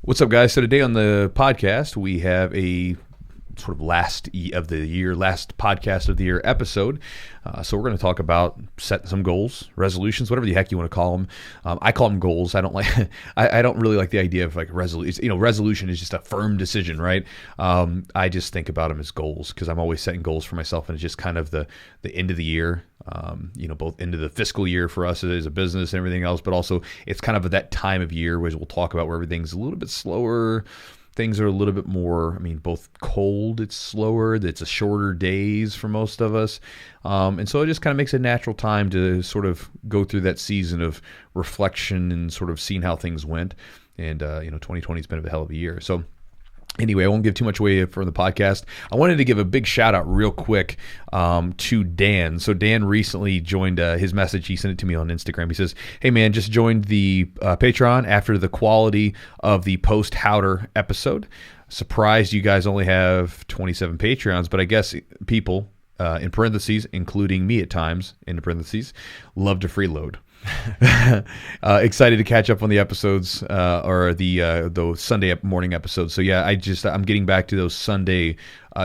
What's up, guys? So today on the podcast, we have a sort of last podcast of the year episode. So we're going to talk about setting some goals, resolutions, whatever the heck you want to call them. I call them goals. I don't like. I don't really like the idea of like resolution. Resolution is just a firm decision, right? I just think about them as goals because I'm always setting goals for myself, and it's just kind of the end of the year. Both into the fiscal year for us as a business and everything else, but also it's kind of that time of year where we'll talk about where everything's a little bit slower. Things are a little bit more, both cold, it's slower, it's a shorter days for most of us. And so it just kind of makes a natural time to sort of go through that season of reflection and sort of seeing how things went. And, 2020 has been a hell of a year. So anyway, I won't give too much away from the podcast. I wanted to give a big shout out real quick to Dan. So Dan recently joined his message. He sent it to me on Instagram. He says, "Hey man, just joined the Patreon after the quality of the post-Howder episode. Surprised you guys only have 27 Patreons, but I guess people, in parentheses, including me at times, in parentheses, love to freeload." Excited to catch up on the episodes or the Sunday morning episodes. So yeah, I'm getting back to those Sunday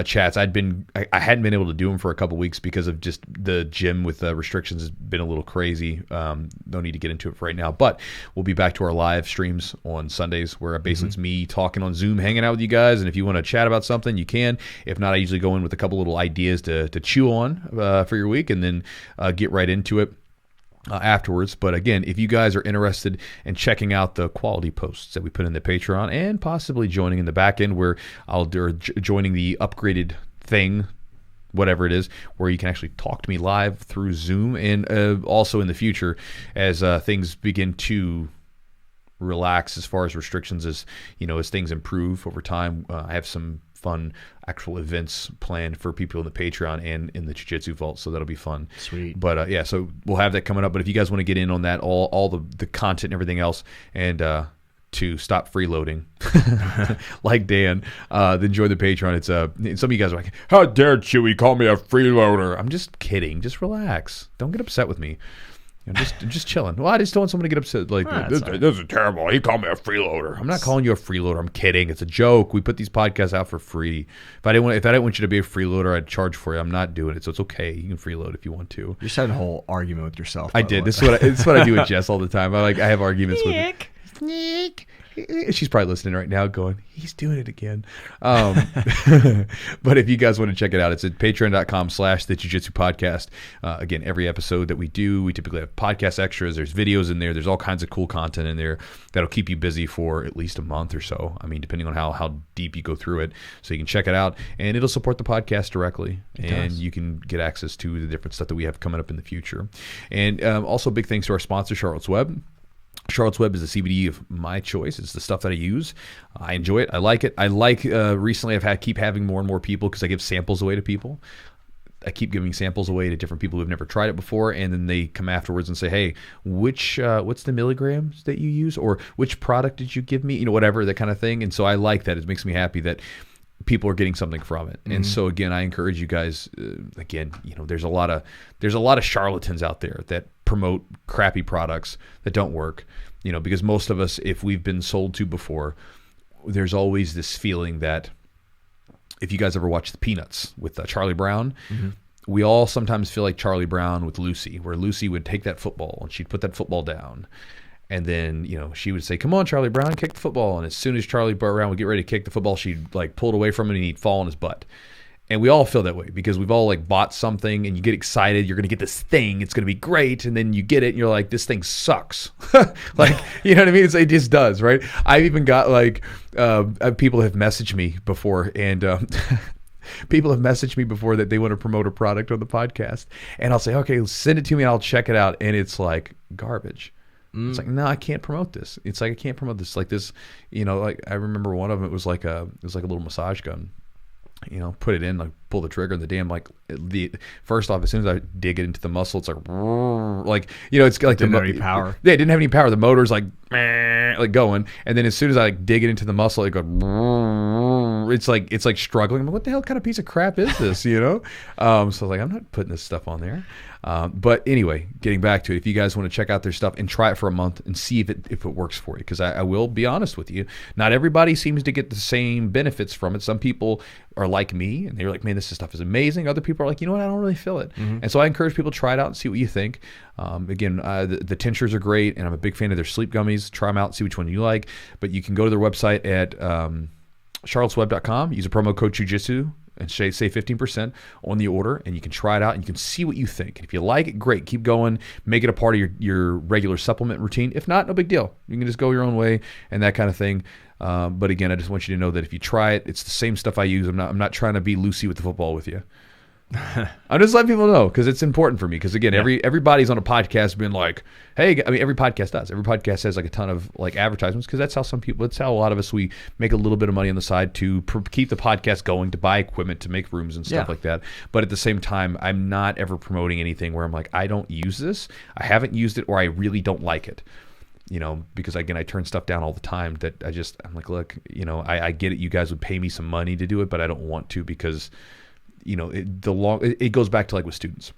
chats. I hadn't been able to do them for a couple weeks because of just the gym with restrictions has been a little crazy. No need to get into it right now, but we'll be back to our live streams on Sundays where basically it's me talking on Zoom, hanging out with you guys. And if you want to chat about something, you can. If not, I usually go in with a couple little ideas to chew on for your week and then get right into it afterwards. But again, if you guys are interested in checking out the quality posts that we put in the Patreon and possibly joining in the back end where joining the upgraded thing, whatever it is, where you can actually talk to me live through Zoom, and also in the future as things begin to relax as far as restrictions, as things improve over time. I have some fun actual events planned for people in the Patreon and in the Jiu-Jitsu Vault, so that'll be fun. Sweet. But so we'll have that coming up. But if you guys want to get in on that, all the content and everything else, and to stop freeloading, like Dan, then join the Patreon. It's some of you guys are like, "How dare Chewy call me a freeloader?" I'm just kidding. Just relax. Don't get upset with me. Just chilling. Well, I just don't want someone to get upset. Like, this is terrible. He called me a freeloader. I'm not calling you a freeloader. I'm kidding. It's a joke. We put these podcasts out for free. If I didn't want you to be a freeloader, I'd charge for you. I'm not doing it, so it's okay. You can freeload if you want to. You just had a whole argument with yourself. I did. This is what I do with Jess all the time. I have arguments with Nick. She's probably listening right now going, he's doing it again. But if you guys want to check it out, it's at patreon.com/the Jiu-Jitsu podcast. Again, every episode that we do, we typically have podcast extras. There's videos in there. There's all kinds of cool content in there that'll keep you busy for at least a month or so. Depending on how deep you go through it. So you can check it out, and it'll support the podcast directly. You can get access to the different stuff that we have coming up in the future. And also big thanks to our sponsor, Charlotte's Web. Charlotte's Web is the CBD of my choice. It's the stuff that I use. I enjoy it. I like it. Recently keep having more and more people, because I give samples away to people. I keep giving samples away to different people who've never tried it before, and then they come afterwards and say, "Hey, what's the milligrams that you use, or which product did you give me?" Whatever, that kind of thing. And so I like that. It makes me happy that people are getting something from it. And so again, I encourage you guys. There's a lot of charlatans out there that promote crappy products that don't work. Because most of us, if we've been sold to before, there's always this feeling that, if you guys ever watched The Peanuts with Charlie Brown, we all sometimes feel like Charlie Brown with Lucy, where Lucy would take that football and she'd put that football down. And then, she would say, "Come on, Charlie Brown, kick the football." And as soon as Charlie Brown would get ready to kick the football, she'd pull it away from him and he'd fall on his butt. And we all feel that way because we've all bought something and you get excited. You're going to get this thing. It's going to be great. And then you get it and you're like, this thing sucks. You know what I mean? It just does, right? I've even got people have messaged me before, and people have messaged me before that they want to promote a product on the podcast. And I'll say, "Okay, send it to me and I'll check it out." And it's like garbage. It's like, no, I can't promote this. It's like, I can't promote this. Like this, I remember one of them, it was like a little massage gun. Put it in, pull the trigger, and the damn, first off, as soon as I dig it into the muscle, it's it's like didn't have any power. Yeah, it didn't have any power. The motor's going, and then as soon as I dig it into the muscle, it goes it's like struggling. I'm like, what the hell kind of piece of crap is this? So I was like, I'm not putting this stuff on there. But anyway, getting back to it, if you guys want to check out their stuff and try it for a month and see if it works for you, because I will be honest with you, not everybody seems to get the same benefits from it. Some people are like me, and they're like, man, this stuff is amazing. Other people are like, you know what, I don't really feel it. And so I encourage people to try it out and see what you think. Again, the tinctures are great, and I'm a big fan of their sleep gummies. Try them out, see which one you like. But you can go to their website at charlottesweb.com, use a promo code Jiu-Jitsu, and save 15% on the order, and you can try it out and you can see what you think. And if you like it, great, keep going, make it a part of your regular supplement routine. If not, no big deal. You can just go your own way and that kind of thing. But again, I just want you to know that if you try it, it's the same stuff I use. I'm not trying to be Lucy with the football with you. I'm just letting people know because it's important for me. Because again, everybody's on a podcast being like, "Hey," I mean, every podcast does. Every podcast has like a ton of like advertisements because that's how some people. That's how a lot of us we make a little bit of money on the side to keep the podcast going, to buy equipment, to make rooms and stuff like that. But at the same time, I'm not ever promoting anything where I'm like, I don't use this, I haven't used it, or I really don't like it. Because again, I turn stuff down all the time. That I'm like, look, I get it. You guys would pay me some money to do it, but I don't want to because. It goes back to like with students.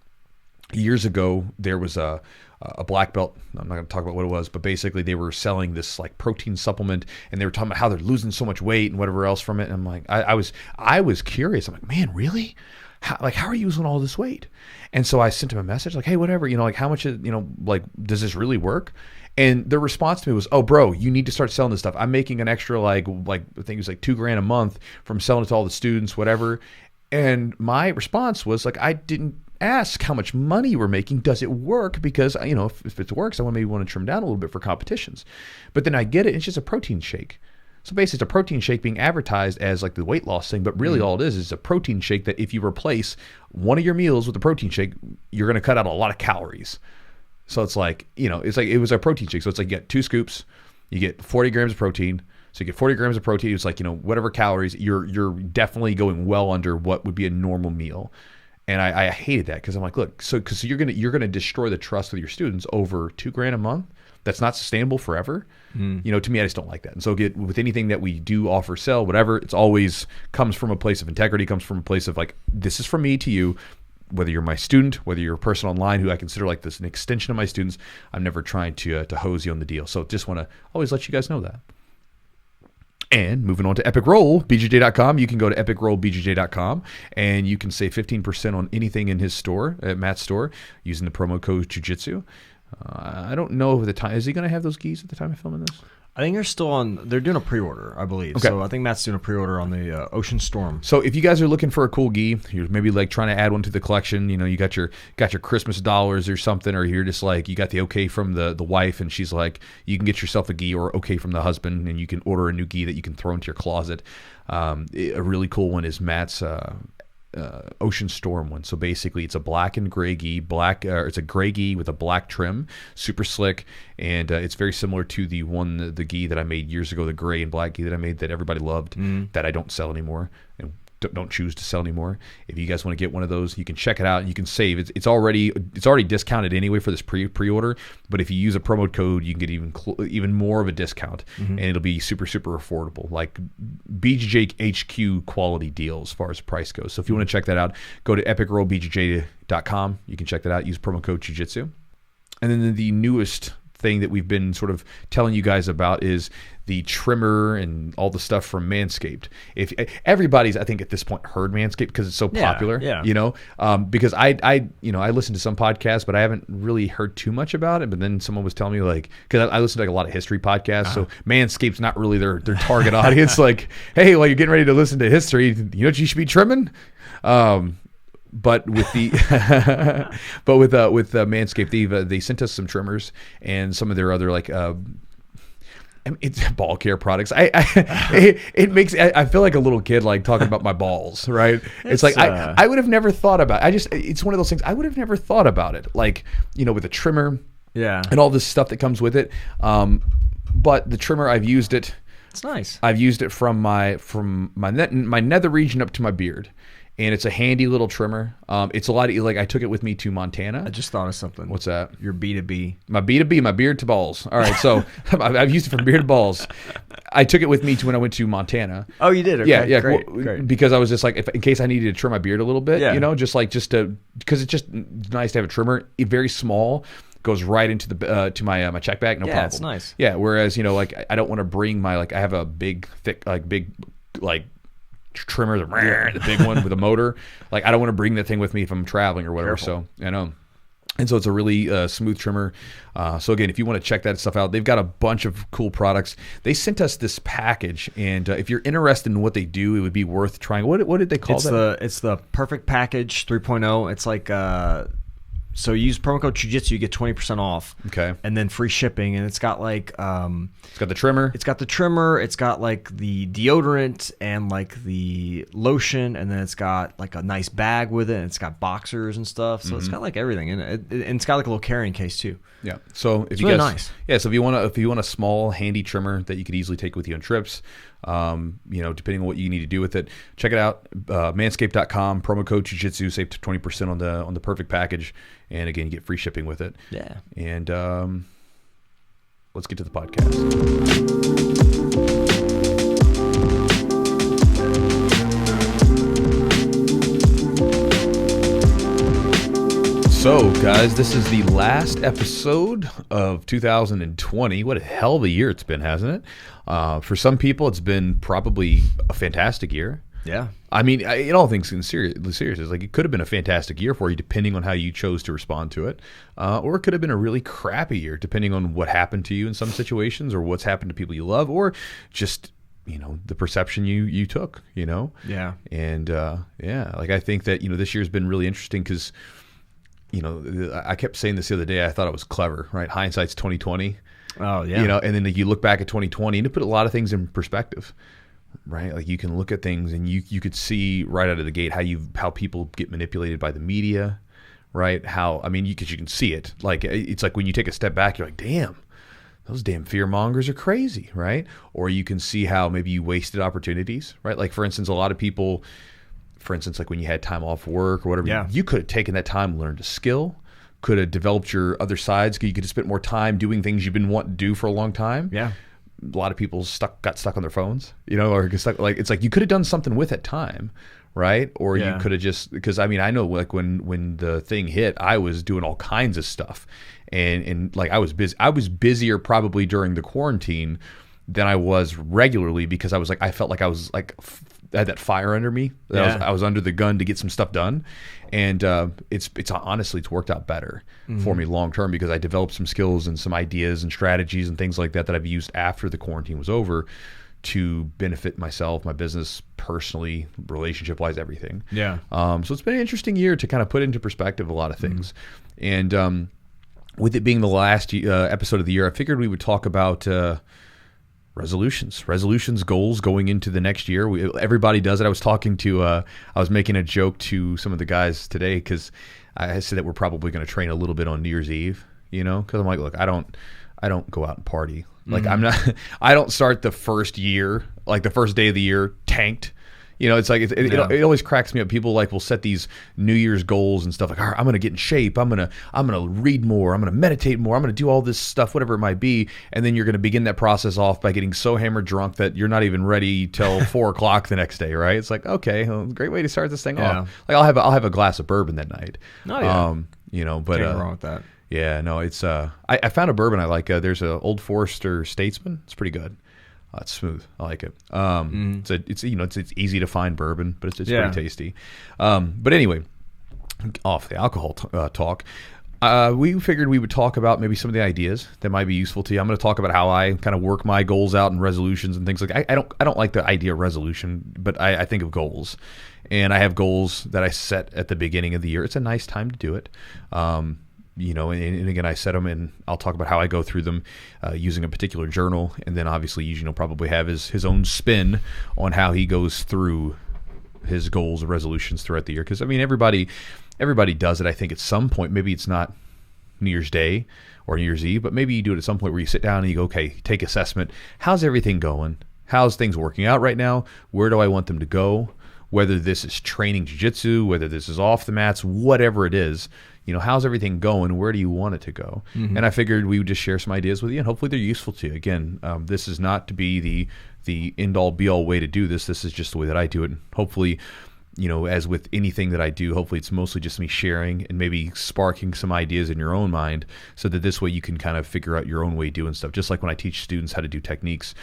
Years ago, there was a black belt. I'm not going to talk about what it was, but basically they were selling this like protein supplement, and they were talking about how they're losing so much weight and whatever else from it. And I'm like, I was curious. I'm like, man, really? How are you losing all this weight? And so I sent him a message like, hey, whatever, like how much, like, does this really work? And their response to me was, oh, bro, you need to start selling this stuff. I'm making an extra like I think it was like $2,000 a month from selling it to all the students, whatever. And my response was like, I didn't ask how much money you were making. Does it work? Because, if it works, I maybe want to trim down a little bit for competitions. But then I get it. It's just a protein shake. So basically it's a protein shake being advertised as like the weight loss thing. But really all it is a protein shake that if you replace one of your meals with a protein shake, you're going to cut out a lot of calories. So it's like, it was a protein shake. So it's like you get 2 scoops, you get 40 grams of protein. So you get 40 grams of protein. It's like, whatever calories, you're definitely going well under what would be a normal meal. And I hated that because I'm like, look, because you're gonna destroy the trust with your students over $2,000 a month. That's not sustainable forever. To me, I just don't like that. And so with anything that we do offer, sell, whatever, it's always comes from a place of integrity, comes from a place of like, this is from me to you. Whether you're my student, whether you're a person online who I consider like this an extension of my students, I'm never trying to hose you on the deal. So just want to always let you guys know that. And moving on to epicrollbjj.com, you can go to epicrollbjj.com and you can save 15% on anything in his store, at Matt's store, using the promo code Jiu-Jitsu. I don't know at the time. Is he going to have those gis at the time of filming this? I think they're doing a pre-order, I believe. Okay. So I think Matt's doing a pre-order on the Ocean Storm. So if you guys are looking for a cool gi, you're maybe like trying to add one to the collection, you got your Christmas dollars or something, or you're just like, you got the okay from the wife and she's like, you can get yourself a gi, or okay from the husband and you can order a new gi that you can throw into your closet. A really cool one is Matt's Ocean Storm one. So basically it's a black and gray gi, it's a gray gi with a black trim, super slick, and it's very similar to the gi that I made years ago, the gray and black gi that I made that everybody loved, that I don't sell anymore and don't choose to sell anymore. If you guys want to get one of those, you can check it out and you can save. It's already discounted anyway for this pre-order, but if you use a promo code, you can get even more of a discount, and it'll be super, super affordable, like BJJ HQ quality deal as far as price goes. So if you want to check that out, go to epicrollbjj.com. You can check that out. Use promo code Jiu-Jitsu. And then the newest thing that we've been sort of telling you guys about is the trimmer and all the stuff from Manscaped. If everybody's, I think at this point, heard Manscaped because it's so popular, because I listen to some podcasts, but I haven't really heard too much about it. But then someone was telling me, like, because I listen to like a lot of history podcasts, so Manscaped's not really their target audience. Like, hey, while you're getting ready to listen to history, you know what you should be trimming? But with with Manscaped, they sent us some trimmers and some of their other like it's ball care products. It makes I feel like a little kid like talking about my balls, right? It's like I would have never thought about it. It's one of those things I would have never thought about it. Like, with a trimmer, and all this stuff that comes with it. But the trimmer, I've used it. It's nice. I've used it from my nether region up to my beard. and it's a handy little trimmer. It's a lot of, like I took it with me to Montana. I just thought of something. What's that? Your B2B. My B2B, my beard to balls. All right, so I've used it from beard to balls. I took it with me to when I went to Montana. Oh, you did? Okay. Yeah, Great. Because I was just like, in case I needed to trim my beard a little bit, Yeah. you know, just to, because it's just nice to have a trimmer. Very small, goes right into the to my check bag, no problem. Yeah, it's nice. Yeah, whereas like I don't want to bring my I have a big thick big trimmer, the big one with a motor. Like I don't want to bring that thing with me if I'm traveling or whatever. Careful. So and so it's a really smooth trimmer. So again, if you want to check that stuff out, they've got a bunch of cool products. They sent us this package, and if you're interested in what they do, it would be worth trying. What did they call that? It's the Perfect Package 3.0. It's like so you use promo code Jiu-Jitsu, you get 20% off. Okay. And then free shipping, and it's got it's got the trimmer. It's got the trimmer. It's got like the deodorant and like the lotion, and then it's got like a nice bag with it. And it's got boxers and stuff. So it's got like everything in it. And it's got like a little carrying case too. Yeah. So if it's you really guys, nice. Yeah. So if you want a small handy trimmer that you could easily take with you on trips, depending on what you need to do with it, check it out. Manscaped.com, promo code Jiu-Jitsu, save to 20% on the Perfect Package, and again, you get free shipping with it. Yeah. And let's get to the podcast. So, guys, this is the last episode of 2020. What a hell of a year it's been, hasn't it? For some people, it's been probably a fantastic year. Yeah. I mean, in all things serious, it's like it could have been a fantastic year for you, depending on how you chose to respond to it, or it could have been a really crappy year, depending on what happened to you in some situations, or what's happened to people you love, or just the perception you took. Yeah. And like I think that this year's been really interesting because. I kept saying this the other day. I thought it was clever, right? Hindsight's 2020. Oh yeah. And then you look back at 2020 and to put a lot of things in perspective, right? Like you can look at things and you could see right out of the gate how people get manipulated by the media, right? Because you can see it. Like it's like when you take a step back, you're like, damn, those damn fear mongers are crazy, right? Or you can see how maybe you wasted opportunities, right? Like for instance, a lot of people. For instance, like when you had time off work or whatever, you could have taken that time, learned a skill, could have developed your other sides. You could have spent more time doing things you've been wanting to do for a long time. Yeah. A lot of people got stuck on their phones, or get stuck. Like it's like you could have done something with that time, right? Or you could have just because I know like when the thing hit, I was doing all kinds of stuff, and like I was busy. I was busier probably during the quarantine than I was regularly because I felt like I was like. I had that fire under me. I was under the gun to get some stuff done, and it's honestly it's worked out better for me long term because I developed some skills and some ideas and strategies and things like that I've used after the quarantine was over to benefit myself, my business, personally, relationship wise, everything. Yeah. So it's been an interesting year to kind of put into perspective a lot of things, and with it being the last episode of the year, I figured we would talk about. Resolutions, goals going into the next year. Everybody does it. I was making a joke to some of the guys today because I said that we're probably going to train a little bit on New Year's Eve, because I'm like, look, I don't go out and party. Like I don't start the first year, like the first day of the year tanked. It's like it always cracks me up. People will set these New Year's goals and stuff like, all right, I'm going to get in shape. I'm going to read more. I'm going to meditate more. I'm going to do all this stuff, whatever it might be. And then you're going to begin that process off by getting so hammered drunk that you're not even ready till 4:00 the next day. Right. It's like, okay, well, great way to start this thing off. Like I'll have a glass of bourbon that night. Oh yeah. But can't go wrong with that. Yeah, no, it's, I found a bourbon I like. There's a Old Forester Statesman. It's pretty good. It's smooth. I like it. It's easy to find bourbon, but it's pretty tasty. But anyway, off the alcohol talk, we figured we would talk about maybe some of the ideas that might be useful to you. I'm going to talk about how I kind of work my goals out and resolutions and things like that. I don't like the idea of resolution, but I think of goals, and I have goals that I set at the beginning of the year. It's a nice time to do it. And again, I set them, and I'll talk about how I go through them using a particular journal, and then obviously Eugene will probably have his own spin on how he goes through his goals and resolutions throughout the year. Because everybody does it. I think at some point, maybe it's not New Year's Day or New Year's Eve, but maybe you do it at some point where you sit down and you go, okay, take assessment. How's everything going? How's things working out right now? Where do I want them to go? whether this is training jiu-jitsu, whether this is off the mats, whatever it is, how's everything going? Where do you want it to go? Mm-hmm. And I figured we would just share some ideas with you, and hopefully they're useful to you. Again, this is not to be the end-all, be-all way to do this. This is just the way that I do it. And hopefully, as with anything that I do, hopefully it's mostly just me sharing and maybe sparking some ideas in your own mind so that this way you can kind of figure out your own way of doing stuff. Just like when I teach students how to do techniques,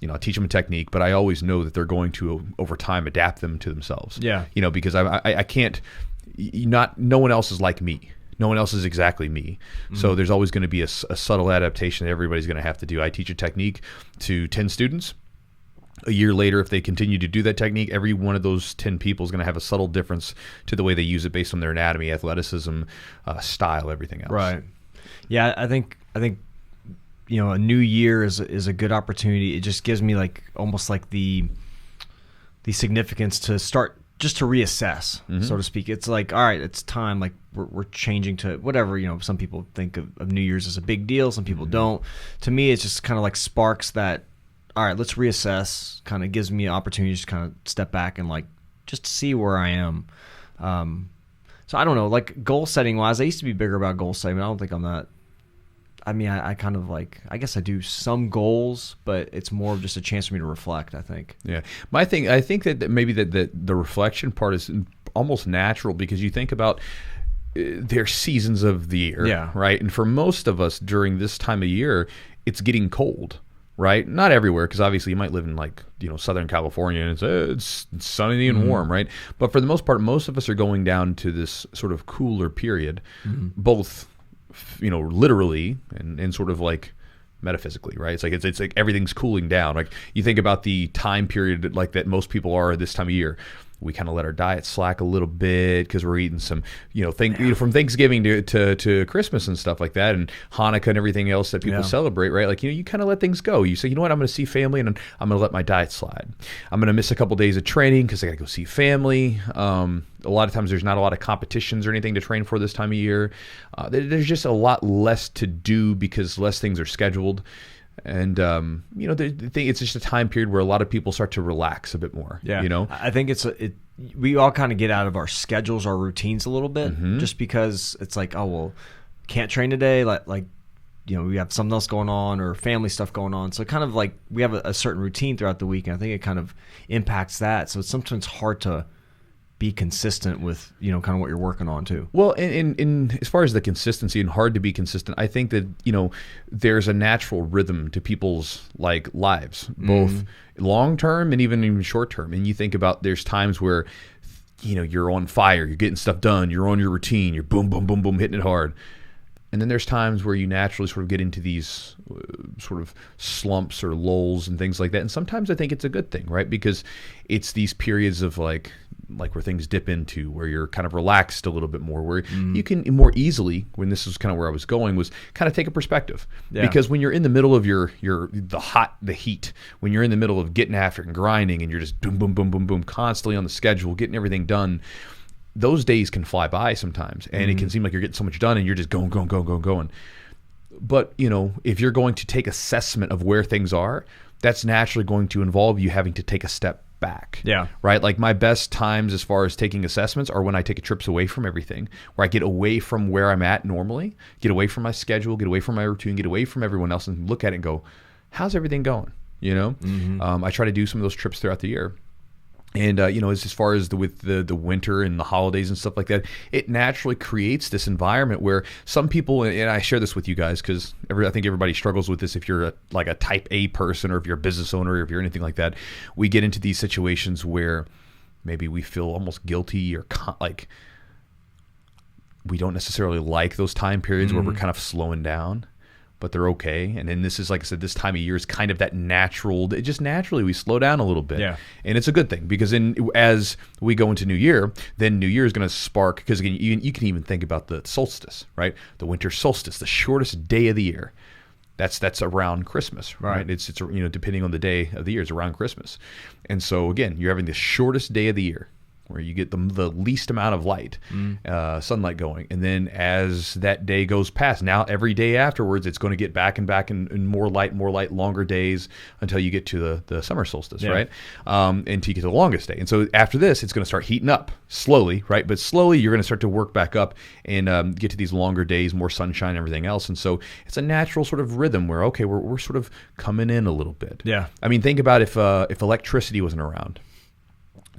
I teach them a technique, but I always know that they're going to, over time, adapt them to themselves. Yeah. Because I can't, no one else is like me. No one else is exactly me. Mm-hmm. So there's always going to be a subtle adaptation that everybody's going to have to do. I teach a technique to 10 students. A year later, if they continue to do that technique, every one of those 10 people is going to have a subtle difference to the way they use it based on their anatomy, athleticism, style, everything else. Right. Yeah, I think a new year is a good opportunity. It just gives me almost like the significance to start just to reassess, mm-hmm. so to speak. It's like, all right, it's time. Like we're changing to whatever. Some people think of New Year's as a big deal. Some people mm-hmm. don't. To me, it's just kind of like sparks that. All right, let's reassess. Kind of gives me an opportunity to just kind of step back and just to see where I am. So I don't know, goal setting wise, I used to be bigger about goal setting. I don't think I'm that. I mean, I kind of I guess I do some goals, but it's more of just a chance for me to reflect, I think. Yeah. I think that maybe that the reflection part is almost natural because you think about there's seasons of the year, yeah. right? And for most of us during this time of year, it's getting cold. Right? Not everywhere, because obviously you might live in Southern California and it's sunny and mm-hmm. warm, right? But for the most part, most of us are going down to this sort of cooler period, mm-hmm. both, literally and sort of metaphysically, right? It's like everything's cooling down. Like you think about the time period that most people are this time of year. We kind of let our diet slack a little bit because we're eating some, from Thanksgiving to Christmas and stuff like that, and Hanukkah and everything else that people celebrate, right? You kind of let things go. You say, you know what, I'm going to see family, and I'm going to let my diet slide. I'm going to miss a couple days of training because I got to go see family. A lot of times there's not a lot of competitions or anything to train for this time of year. There's just a lot less to do because less things are scheduled. And it's just a time period where a lot of people start to relax a bit more. Yeah, I think we all kind of get out of our schedules, our routines a little bit, mm-hmm. just because it's like, oh well, can't train today. We have something else going on or family stuff going on. So kind of we have a certain routine throughout the week, and I think it kind of impacts that. So it's sometimes hard to be consistent with kind of what you're working on too. Well, in as far as the consistency and hard to be consistent, I think that there's a natural rhythm to people's lives, both mm-hmm. long term and even short term. And you think about there's times where you're on fire, you're getting stuff done, you're on your routine, you're boom boom boom boom hitting it hard. And then there's times where you naturally sort of get into these sort of slumps or lulls and things like that. And sometimes I think it's a good thing, right? Because it's these periods of where things dip into, where you're kind of relaxed a little bit more, where you can more easily, when this is kind of where I was going, was kind of take a perspective. Yeah. Because when you're in the middle of the heat, when you're in the middle of getting after it and grinding, and you're just boom, boom, boom, boom, boom, constantly on the schedule, getting everything done, those days can fly by sometimes, and mm-hmm. it can seem like you're getting so much done and you're just going. But, if you're going to take assessment of where things are, that's naturally going to involve you having to take a step back. Yeah. Right? My best times as far as taking assessments are when I take trips away from everything, where I get away from where I'm at normally, get away from my schedule, get away from my routine, get away from everyone else, and look at it and go, how's everything going? Mm-hmm. I try to do some of those trips throughout the year. And, as far as with the winter and the holidays and stuff like that, it naturally creates this environment where some people, and I share this with you guys because I think everybody struggles with this if you're a type A person, or if you're a business owner, or if you're anything like that. We get into these situations where maybe we feel almost guilty, or we don't necessarily like those time periods mm-hmm. where we're kind of slowing down. But they're okay. And then this is, like I said, this time of year is kind of that natural, just naturally we slow down a little bit. Yeah. And it's a good thing, because as we go into New Year, then New Year is going to spark, because again, you can even think about the solstice, right? The winter solstice, the shortest day of the year. That's around Christmas, right? It's depending on the day of the year, it's around Christmas. And so again, you're having the shortest day of the year. where you get the least amount of light, sunlight going. And then as that day goes past, now every day afterwards, it's going to get back and more light, longer days until you get to the summer solstice, right? Until you get to the longest day. And so after this, it's going to start heating up slowly, right? But slowly, you're going to start to work back up and get to these longer days, more sunshine and everything else. And so it's a natural sort of rhythm where, okay, we're sort of coming in a little bit. Yeah. I mean, think about if electricity wasn't around.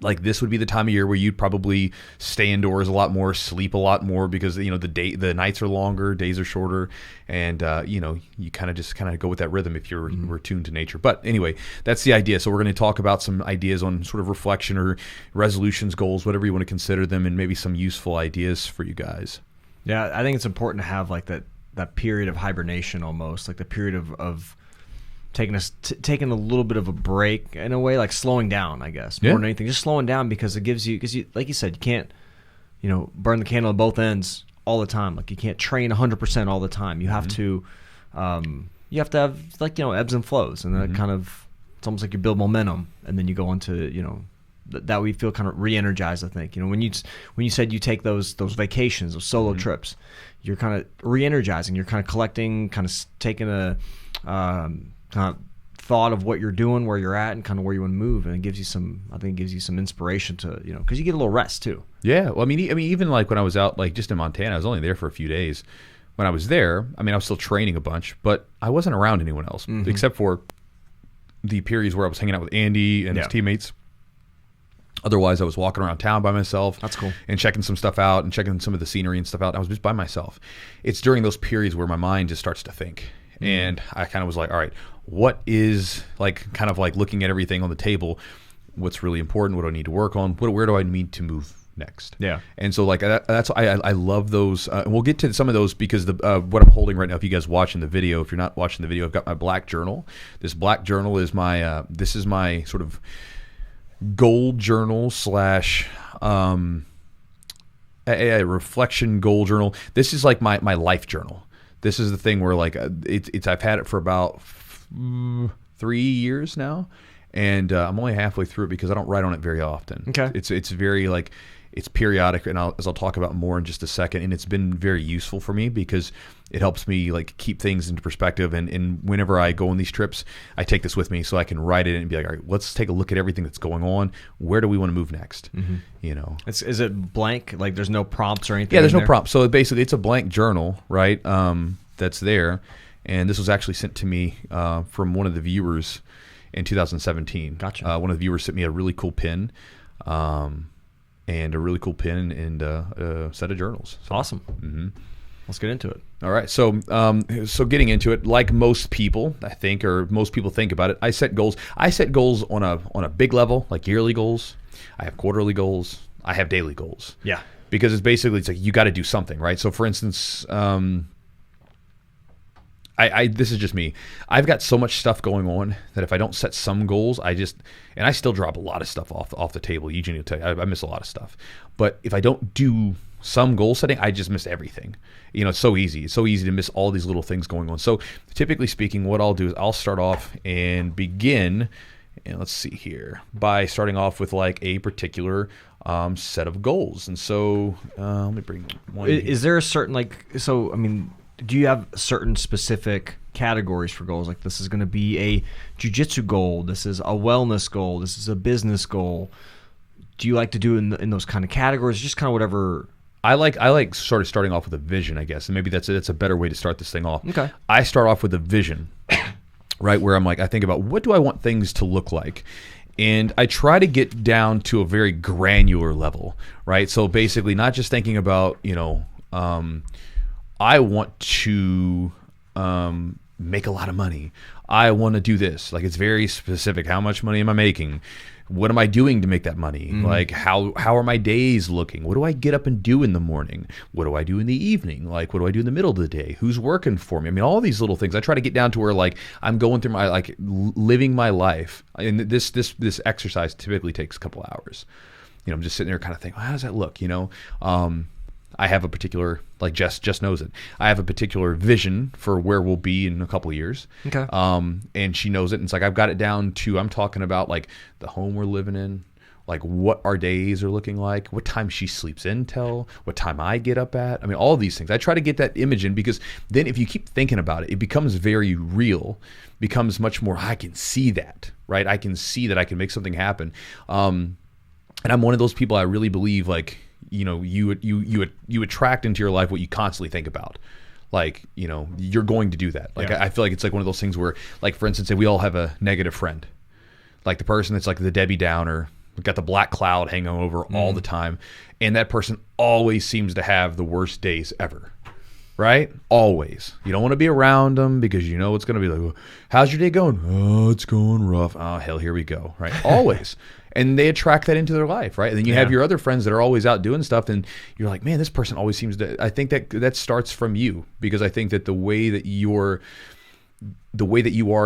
Like this would be the time of year where you'd probably stay indoors a lot more, sleep a lot more because the nights are longer, days are shorter, and you kind of go with that rhythm if you're tuned to nature. But anyway, that's the idea. So we're going to talk about some ideas on sort of reflection or resolutions, goals, whatever you want to consider them, and maybe some useful ideas for you guys. Yeah, I think it's important to have like that period of hibernation almost, like the period of taking a little bit of a break in a way, like slowing down, I guess, more than anything, just slowing down because it gives you, like you said, you can't, burn the candle at both ends all the time. Like you can't train 100% all the time. You have to have like, ebbs and flows, and that kind of, it's almost like you build momentum and then you go into, that we feel kind of re-energized. I think, when you said you take those vacations, those solo trips, you're kind of re-energizing, you're kind of collecting, kind of taking a, kind of thought of what you're doing, where you're at, and kind of where you want to move, and it gives you some inspiration to, because you get a little rest too. Yeah, well, I mean, even like when I was out, like just in Montana, I was only there for a few days. When I was there, I mean, I was still training a bunch, but I wasn't around anyone else except for the periods where I was hanging out with Andy and his teammates. Otherwise, I was walking around town by myself. That's cool. And checking some stuff out and checking some of the scenery and stuff out. I was just by myself. It's during those periods where my mind just starts to think. And I kind of was like, all right, what is like kind of like looking at everything on the table? What's really important? What do I need to work on? Where do I need to move next? Yeah. And so like that's I love those. And we'll get to some of those because what I'm holding right now. If you guys watching the video, if you're not watching the video, I've got my black journal. This black journal is my this is my sort of goal journal / a reflection goal journal. This is like my life journal. This is the thing where like it's I've had it for about 3 years now, and I'm only halfway through it because I don't write on it very often. Okay, it's very like it's periodic, and as I'll talk about more in just a second. And it's been very useful for me because it helps me like keep things into perspective. And whenever I go on these trips, I take this with me so I can write it and be like, all right, let's take a look at everything that's going on. Where do we want to move next? Is it blank? Like there's no prompts or anything? Yeah, there's no prompts. So basically, it's a blank journal, right? That's there, and this was actually sent to me from one of the viewers in 2017. Gotcha. One of the viewers sent me a really cool pen. And a really cool pen and a set of journals. So, awesome. Let's get into it. All right. So getting into it, like most people, I think, or most people think about it, I set goals. I set goals on a big level, like yearly goals. I have quarterly goals. I have daily goals. Yeah. Because it's basically, it's like you got to do something, right? So for instance, this is just me. I've got so much stuff going on that if I don't set some goals, and I still drop a lot of stuff off the table. Eugene will tell you, I miss a lot of stuff. But if I don't do some goal setting, I just miss everything. It's so easy. It's so easy to miss all these little things going on. So typically speaking, what I'll do is I'll start off and begin, and let's see here, by starting off with like a particular set of goals. And so let me bring one. Is there a certain do you have certain specific categories for goals? Like this is going to be a jiu-jitsu goal. This is a wellness goal. This is a business goal. Do you like to do in those kind of categories? Just kind of whatever. I like sort of starting off with a vision, I guess, and maybe that's a better way to start this thing off. Okay. I start off with a vision, right, where I'm like, I think about what do I want things to look like, and I try to get down to a very granular level, right? So basically, not just thinking about I want to make a lot of money. I want to do this. Like it's very specific. How much money am I making? What am I doing to make that money? Like how are my days looking? What do I get up and do in the morning? What do I do in the evening? Like what do I do in the middle of the day? Who's working for me? I mean, all these little things. I try to get down to where like I'm going through my like living my life. And this exercise typically takes a couple hours. I'm just sitting there kind of thinking, well, how does that look? I have a particular, like Jess knows it. I have a particular vision for where we'll be in a couple of years. Okay. And she knows it. And it's like I've got it down to, I'm talking about like the home we're living in, like what our days are looking like, what time she sleeps in till, what time I get up at. I mean, all these things. I try to get that image in, because then if you keep thinking about it, it becomes very real, becomes much more, I can see that, right? I can see that I can make something happen. And I'm one of those people, I really believe, like, you know, you attract into your life what you constantly think about. Like, you know, you're going to do that. Like, I feel like it's like one of those things where, like, for instance, say we all have a negative friend, like the person that's like the Debbie Downer, got the black cloud hanging over all the time, and that person always seems to have the worst days ever, right? Always. You don't want to be around them, because you know it's going to be like, how's your day going? Oh, it's going rough. Oh, hell, here we go, right? Always. And they attract that into their life, right? And then you have your other friends that are always out doing stuff, and you're like, man, this person always seems to. I think that starts from you, because I think that the way that you are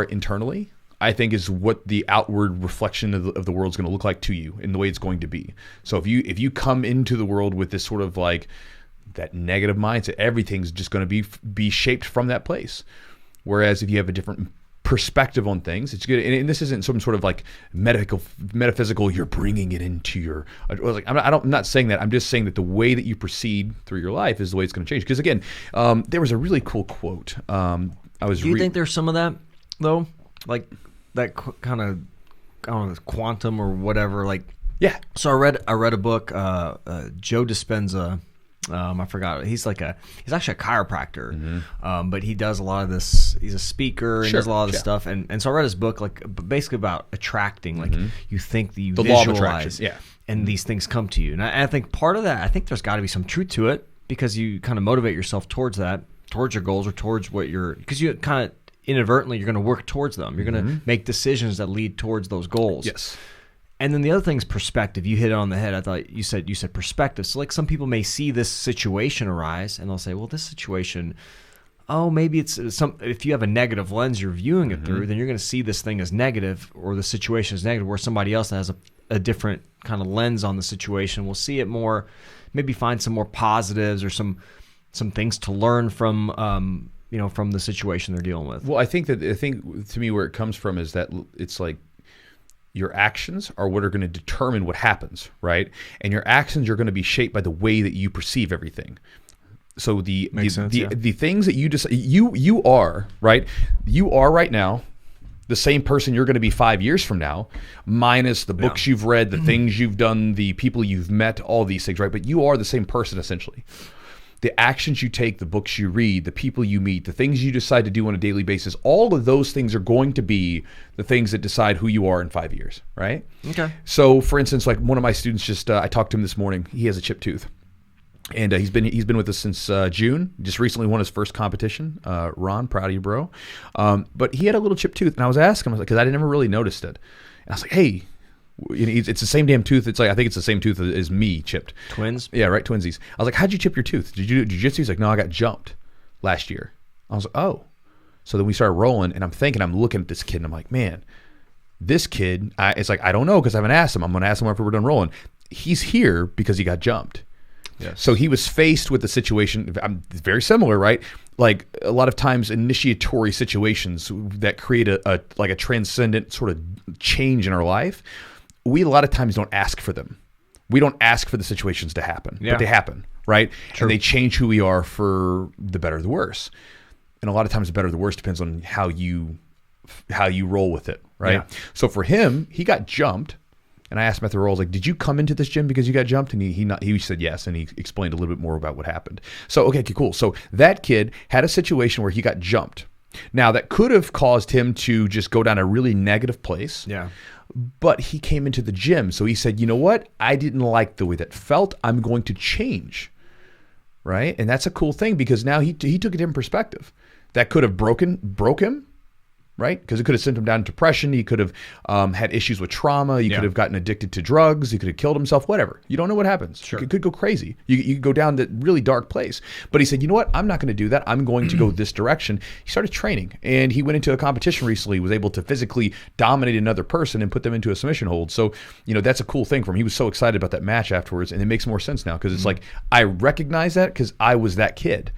internally, I think, is what the outward reflection of the world's going to look like to you, and the way it's going to be. So if you come into the world with this sort of like that negative mindset, everything's just going to be shaped from that place. Whereas if you have a different perspective on things, it's good. And this isn't some sort of like metaphysical. You're bringing it into your. Like I'm not saying that. I'm just saying that the way that you proceed through your life is the way it's going to change. Because again, there was a really cool quote. Do you think there's some of that though? Like that kind of, I don't know, quantum or whatever. Like, yeah. So I read a book. Joe Dispenza. I forgot. He's actually a chiropractor, but he does a lot of this. He's a speaker and does a lot of this stuff. And so I read his book, like basically about attracting. Like you think that you visualize, law of attraction, and these things come to you. And I think part of that, I think there's got to be some truth to it, because you kind of motivate yourself towards that, towards your goals, or towards what because you kind of inadvertently you're going to work towards them. You're going to make decisions that lead towards those goals. Yes. And then the other thing is perspective. You hit it on the head. I thought you said perspective. So like some people may see this situation arise and they'll say, well, this situation, maybe it's if you have a negative lens you're viewing it through, then you're going to see this thing as negative, or the situation as negative, where somebody else that has a different kind of lens on the situation will see it more, maybe find some more positives or some things to learn from from the situation they're dealing with. Well, I think to me where it comes from is that it's like your actions are what are going to determine what happens, right? And your actions are going to be shaped by the way that you perceive everything. So the things that you just you are, right? You are right now the same person you're going to be 5 years from now, minus the books you've read, the things you've done, the people you've met, all these things, right? But you are the same person essentially. The actions you take, the books you read, the people you meet, the things you decide to do on a daily basis, all of those things are going to be the things that decide who you are in 5 years, right? Okay. So, for instance, like one of my students I talked to him this morning. He has a chipped tooth, and he's been with us since June. Just recently won his first competition. Ron, proud of you, bro. But he had a little chipped tooth, and I was asking him, because I never really noticed it. And I was like, hey. It's the same damn tooth. It's like, I think it's the same tooth as me chipped. Twins? Yeah, right, twinsies. I was like, how'd you chip your tooth? Did you do jiu-jitsu? He's like, no, I got jumped last year. I was like, oh. So then we started rolling, and I'm looking at this kid, and I'm like, man, this kid, it's like, I don't know, because I haven't asked him. I'm going to ask him after we're done rolling. He's here because he got jumped. Yes. So he was faced with the situation, very similar, right? Like a lot of times initiatory situations that create a transcendent sort of change in our life. We a lot of times don't ask for them. We don't ask for the situations to happen, but they happen, right? True. And they change who we are for the better or the worse. And a lot of times the better or the worse depends on how you roll with it, right? Yeah. So for him, he got jumped, and I asked him at the roll, I was like, did you come into this gym because you got jumped? And he said yes, and he explained a little bit more about what happened. So, okay, cool. So that kid had a situation where he got jumped. Now, that could have caused him to just go down a really negative place. Yeah. But he came into the gym. So he said, you know what? I didn't like the way that felt. I'm going to change. Right? And that's a cool thing, because now he took a different perspective. That could have broke him. Right? Because it could have sent him down to depression. He could have had issues with trauma. He could have gotten addicted to drugs. He could have killed himself, whatever. You don't know what happens. Sure. It could go crazy. You could go down that really dark place. But he said, you know what? I'm not going to do that. I'm going to go this direction. He started training, and he went into a competition recently, was able to physically dominate another person and put them into a submission hold. So, that's a cool thing for him. He was so excited about that match afterwards, and it makes more sense now, because it's like, I recognize that because I was that kid.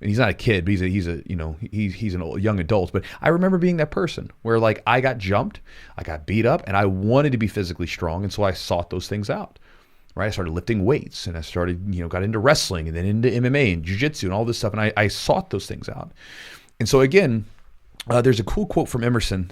and he's not a kid, but he's a he's an young adult. But I remember being that person where like I got jumped, I got beat up, and I wanted to be physically strong, and so I sought those things out. Right, I started lifting weights, and I started got into wrestling, and then into MMA and Jiu-Jitsu and all this stuff, and I sought those things out. And so again, there's a cool quote from Emerson,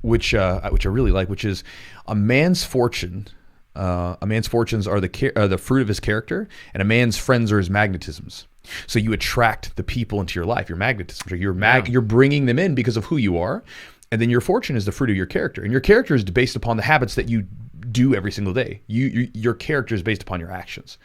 which I really like, which is, a man's fortunes are the fruit of his character, and a man's friends are his magnetisms. So you attract the people into your life, your magnetism. You're bringing them in because of who you are, and then your fortune is the fruit of your character, and your character is based upon the habits that you do every single day. Your character is based upon your actions.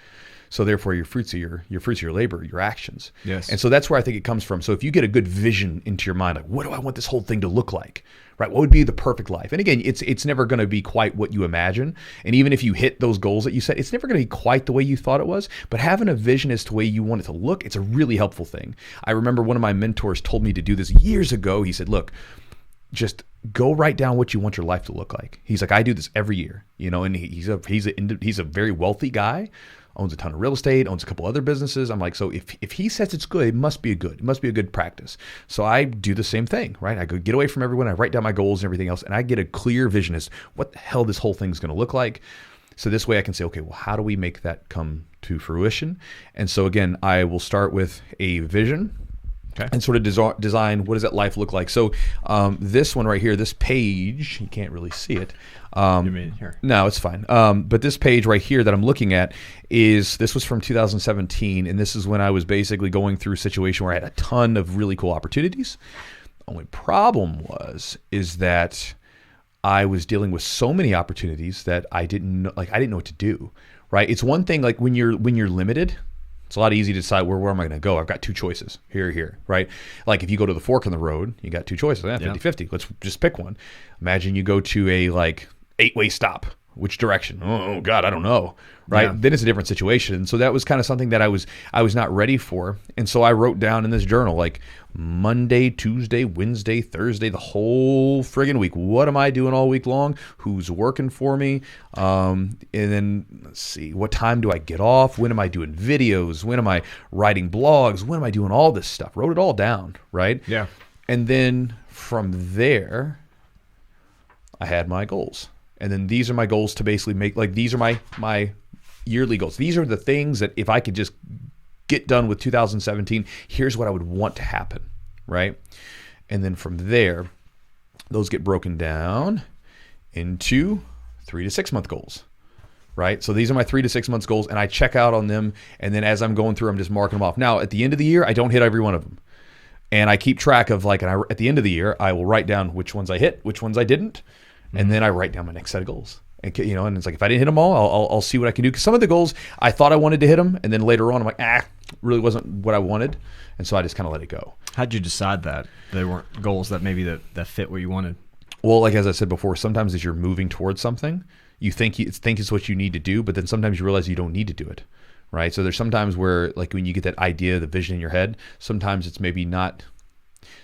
So therefore, your fruits are your labor, your actions. Yes. And so that's where I think it comes from. So if you get a good vision into your mind, like, what do I want this whole thing to look like? Right? What would be the perfect life? And again, it's never going to be quite what you imagine. And even if you hit those goals that you set, it's never going to be quite the way you thought it was. But having a vision as to the way you want it to look, it's a really helpful thing. I remember one of my mentors told me to do this years ago. He said, look, just go write down what you want your life to look like. He's like, I do this every year, and he's a very wealthy guy, owns a ton of real estate, owns a couple other businesses. I'm like, so if he says it's good, it must be a good practice. So I do the same thing, right? I go get away from everyone. I write down my goals and everything else, and I get a clear vision as what the hell this whole thing's going to look like. So this way I can say, okay, well, how do we make that come to fruition? And so again, I will start with a vision. Okay. And sort of design, what does that life look like? So this one right here, this page, you can't really see it. You mean here? No, it's fine. But this page right here that I'm looking at this was from 2017, and this is when I was basically going through a situation where I had a ton of really cool opportunities. Only problem is that I was dealing with so many opportunities that I didn't know what to do. Right? It's one thing like when you're limited. It's a lot easier to decide where am I going to go. I've got two choices, here, right? Like if you go to the fork in the road, you got two choices, 50-50. Let's just pick one. Imagine you go to a 8-way stop. Which direction? Oh God, I don't know, right? Yeah. Then it's a different situation. And so that was kind of something that I was not ready for. And so I wrote down in this journal, like Monday, Tuesday, Wednesday, Thursday, the whole friggin' week. What am I doing all week long? Who's working for me? And then let's see, what time do I get off? When am I doing videos? When am I writing blogs? When am I doing all this stuff? Wrote it all down, right? Yeah. And then from there, I had my goals. And then these are my goals to basically make, these are my yearly goals. These are the things that if I could just get done with 2017, here's what I would want to happen, right? And then from there, those get broken down into 3 to 6 month goals, right? So these are my 3 to 6 months goals, and I check out on them. And then as I'm going through, I'm just marking them off. Now, at the end of the year, I don't hit every one of them. And I keep track of at the end of the year, I will write down which ones I hit, which ones I didn't. And then I write down my next set of goals. And it's like, if I didn't hit them all, I'll see what I can do. Because some of the goals, I thought I wanted to hit them. And then later on, I'm like, really wasn't what I wanted. And so I just kind of let it go. How'd you decide that they weren't goals that maybe that fit what you wanted? Well, like as I said before, sometimes as you're moving towards something, you think it's what you need to do. But then sometimes you realize you don't need to do it. Right? So there's sometimes where, like when you get that idea, the vision in your head, sometimes it's maybe not...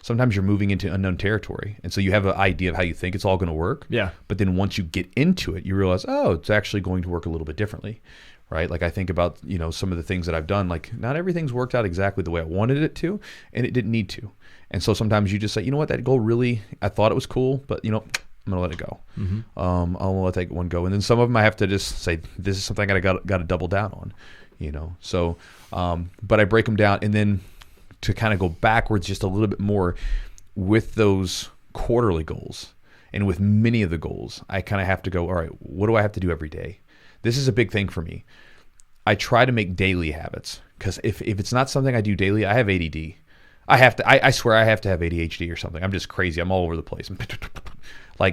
Sometimes you're moving into unknown territory. And so you have an idea of how you think it's all going to work. Yeah. But then once you get into it, you realize, it's actually going to work a little bit differently. Right? Like I think about, some of the things that I've done, like not everything's worked out exactly the way I wanted it to, and it didn't need to. And so sometimes you just say, you know what, that goal really, I thought it was cool, but I'm going to let it go. Mm-hmm. I'll let that one go. And then some of them I have to just say, this is something I got to double down on, So, but I break them down, and then to kind of go backwards just a little bit more with those quarterly goals and with many of the goals, I kind of have to go, all right, what do I have to do every day? This is a big thing for me. I try to make daily habits, because if it's not something I do daily, I have ADD. I swear I have to have ADHD or something. I'm just crazy. I'm all over the place.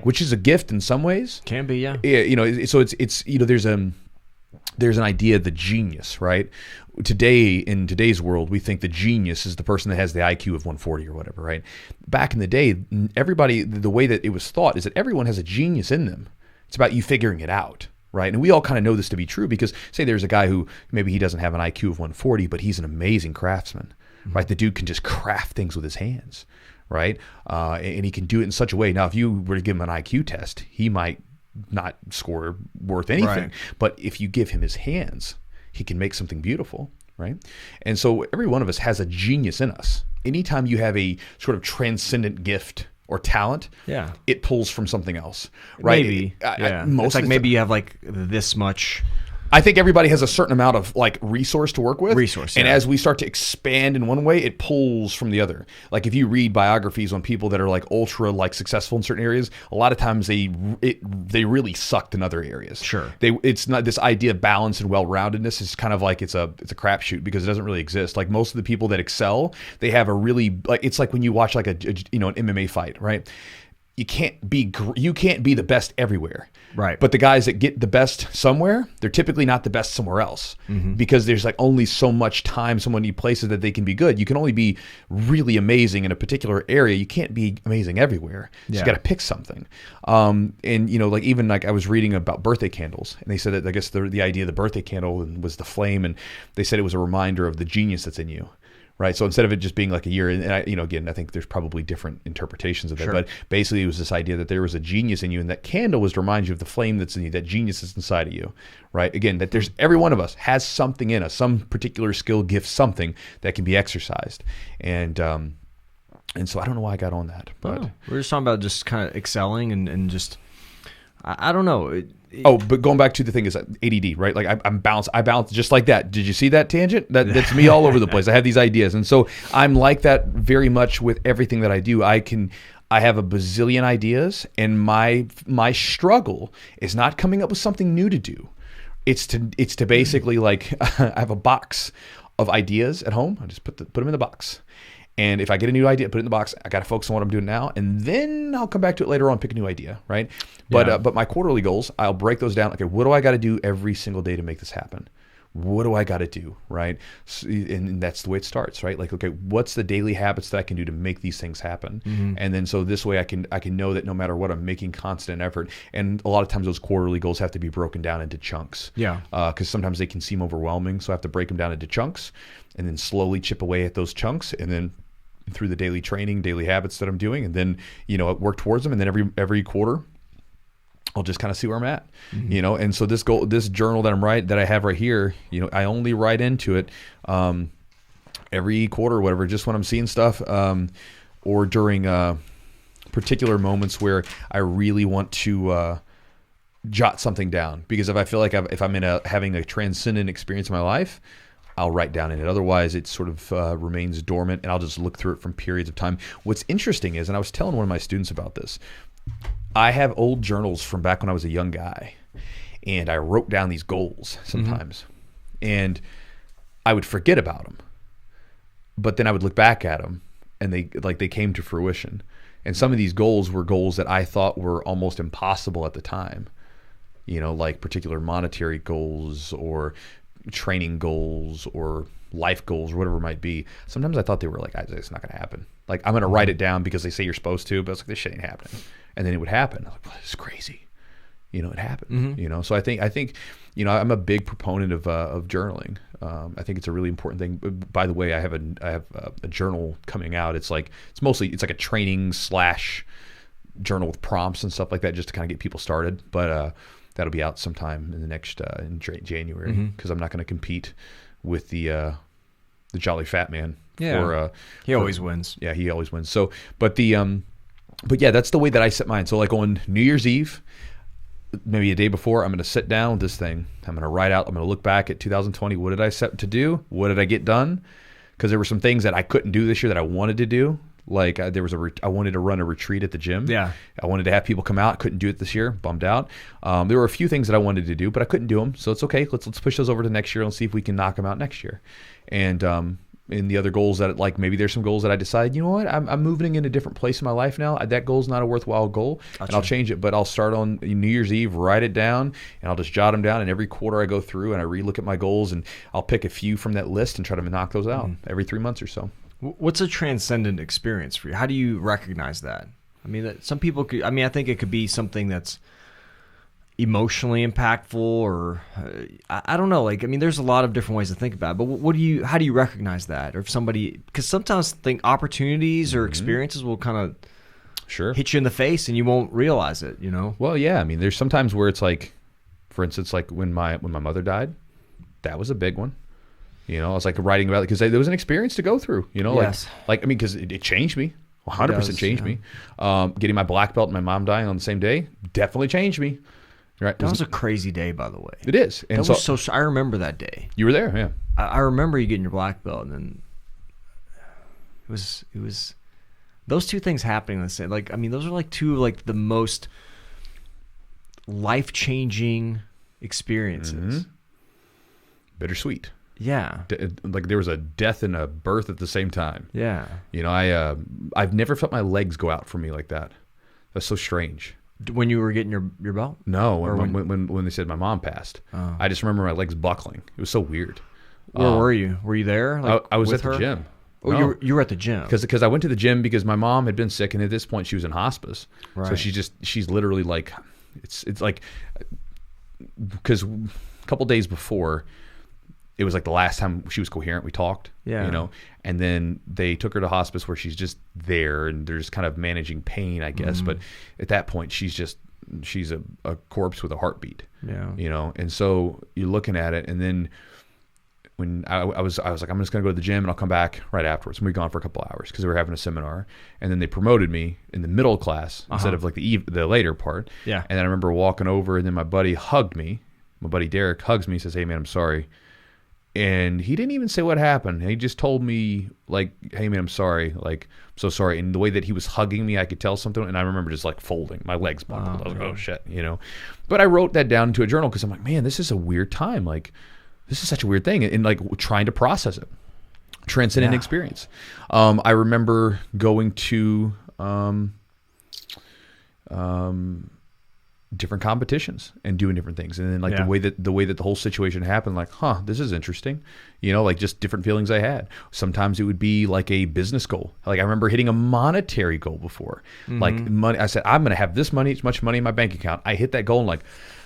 Which is a gift in some ways. Can be, yeah. Yeah, so it's there's an idea, the genius, right? Today, in today's world, we think the genius is the person that has the IQ of 140 or whatever, right? Back in the day, everybody, the way that it was thought is that everyone has a genius in them. It's about you figuring it out, right? And we all kind of know this to be true because, say there's a guy who maybe he doesn't have an IQ of 140, but he's an amazing craftsman, right? The dude can just craft things with his hands, right? And he can do it in such a way. Now, if you were to give him an IQ test, he might not score worth anything. Right. But if you give him his hands, he can make something beautiful, right? And so every one of us has a genius in us. Anytime you have a sort of transcendent gift or talent, it pulls from something else, right? Maybe. It's like maybe you have like this much. I think everybody has a certain amount of like resource to work with. And as we start to expand in one way, it pulls from the other. Like if you read biographies on people that are like ultra like successful in certain areas, a lot of times they really sucked in other areas. Sure. It's not this idea of balance and well-roundedness is kind of like it's a crapshoot because it doesn't really exist. Like most of the people that excel, they have a really like it's like when you watch like an MMA fight, right? You can't be the best everywhere. Right. But the guys that get the best somewhere, they're typically not the best somewhere else because there's like only so much time, so many places that they can be good. You can only be really amazing in a particular area. You can't be amazing everywhere. So you got to pick something. And like even like I was reading about birthday candles, and they said that I guess the idea of the birthday candle was the flame, and they said it was a reminder of the genius that's in you. Right. So instead of it just being like a year, and again, I think there's probably different interpretations of that, but basically it was this idea that there was a genius in you, and that candle was to remind you of the flame that's in you, that genius is inside of you. Right. Again, that there's every one of us has something in us, some particular skill, gift, something that can be exercised. And so I don't know why I got on that, but we're just talking about just kind of excelling and just, I don't know. But going back to the thing is ADD, right? Like I bounce just like that. Did you see that tangent? That's me all over the place. I have these ideas. And so I'm like that very much with everything that I do. I have a bazillion ideas, and my struggle is not coming up with something new to do. It's to basically like I have a box of ideas at home. I just put them in the box. And if I get a new idea, put it in the box. I got to focus on what I'm doing now, and then I'll come back to it later on, pick a new idea, right? But my quarterly goals, I'll break those down. Okay, what do I got to do every single day to make this happen? What do I got to do, right? And that's the way it starts, right? Like, okay, what's the daily habits that I can do to make these things happen? And then so this way I can know that no matter what, I'm making constant effort. And a lot of times those quarterly goals have to be broken down into chunks. Because sometimes they can seem overwhelming, so I have to break them down into chunks and then slowly chip away at those chunks, and then through the daily training, daily habits that I'm doing, and then work towards them, and then every quarter I'll just kind of see where I'm at, and so this journal that I have right here, I only write into it every quarter or whatever, just when I'm seeing stuff, or during particular moments where I really want to jot something down, because if I feel like if I'm having a transcendent experience in my life, I'll write down in it. Otherwise, it sort of remains dormant, and I'll just look through it from periods of time. What's interesting is, and I was telling one of my students about this, I have old journals from back when I was a young guy, and I wrote down these goals sometimes, and I would forget about them, but then I would look back at them, and they came to fruition. And some of these goals were goals that I thought were almost impossible at the time, like particular monetary goals or training goals or life goals or whatever it might be. Sometimes I thought they were like, it's not going to happen. Like, I'm going to write it down because they say you're supposed to, but it's like, this shit ain't happening. And then it would happen. I was like, well, this is crazy. It happened. So I think I'm a big proponent of journaling. I think it's a really important thing. By the way, I have a journal coming out. It's like a training / journal with prompts and stuff like that, just to kind of get people started. But that'll be out sometime in the next in January, because I'm not going to compete with the Jolly Fat Man. He always wins. Yeah, he always wins. So, but that's the way that I set mine. So like on New Year's Eve, maybe a day before, I'm going to sit down with this thing. I'm going to write out. I'm going to look back at 2020. What did I set to do? What did I get done? Because there were some things that I couldn't do this year that I wanted to do. Like I wanted to run a retreat at the gym. I wanted to have people come out. Couldn't do it this year. Bummed out. There were a few things that I wanted to do, but I couldn't do them. So it's okay. Let's push those over to next year and see if we can knock them out next year. And in the other goals that, like, maybe there's some goals that I decide, you know what, I'm moving in a different place in my life now. That goal's not a worthwhile goal. Gotcha. And I'll change it. But I'll start on New Year's Eve, write it down, and I'll just jot them down. And every quarter I go through and I relook at my goals, and I'll pick a few from that list and try to knock those out every 3 months or so. What's a transcendent experience for you? How do you recognize that? I mean, some people could, I think it could be something that's emotionally impactful, or I don't know. Like, there's a lot of different ways to think about it, but how do you recognize that? Or if somebody, because sometimes I think opportunities or experiences will kind of hit you in the face and you won't realize it, Well, yeah. There's sometimes where it's like, for instance, like when my mother died, that was a big one. You know, I was like writing about it because there was an experience to go through. You know, Yes. like I mean, because it changed me. 100% changed me. Getting my black belt and my mom dying on the same day definitely changed me. Right? That was a crazy day, by the way. It is. And That was so. I remember that day. You were there, yeah. I remember you getting your black belt, and then it was those two things happening the same. Like, I mean, those are like two of like the most life-changing experiences. Bittersweet. Yeah. Like there was a death and a birth at the same time. Yeah. You know, I've never felt my legs go out for me like that. That's so strange. When you were getting your belt? No, when they said my mom passed, I just remember my legs buckling. It was so weird. Where were you? Were you there? Like, I was with at the her? gym. Oh, No. you were at the gym. Because I went to the gym because my mom had been sick, and at this point she was in hospice. So Right. she's literally like, it's like, because a couple days before, it was like the last time she was coherent. We talked, Yeah. you know, and then they took her to hospice where she's just there and they're just kind of managing pain, I guess. But at that point, she's a corpse with a heartbeat, Yeah. you know. And so you're looking at it, and then when I was like, I'm just gonna go to the gym and I'll come back right afterwards. And we were gone for a couple hours because we were having a seminar, and then they promoted me in the middle class instead of like the later part. Yeah. And then I remember walking over, and then my buddy hugged me. My buddy Derek hugs me, says, "Hey man, I'm sorry." And he didn't even say what happened. He just told me, like, "Hey man, I'm sorry. Like, I'm so sorry." And the way that he was hugging me, I could tell something. And I remember just like folding. My legs buckled. I was like, "Oh shit," you know. But I wrote that down into a journal because I'm like, man, this is a weird time. Like, this is such a weird thing. And like trying to process it. Transcendent experience. I remember going to different competitions and doing different things, and then like the way that the whole situation happened, like, this is interesting, you know, like just different feelings I had. Sometimes it would be like a business goal. Like I remember hitting a monetary goal before, like money. I said, I'm going to have this much money in my bank account. I hit that goal and like,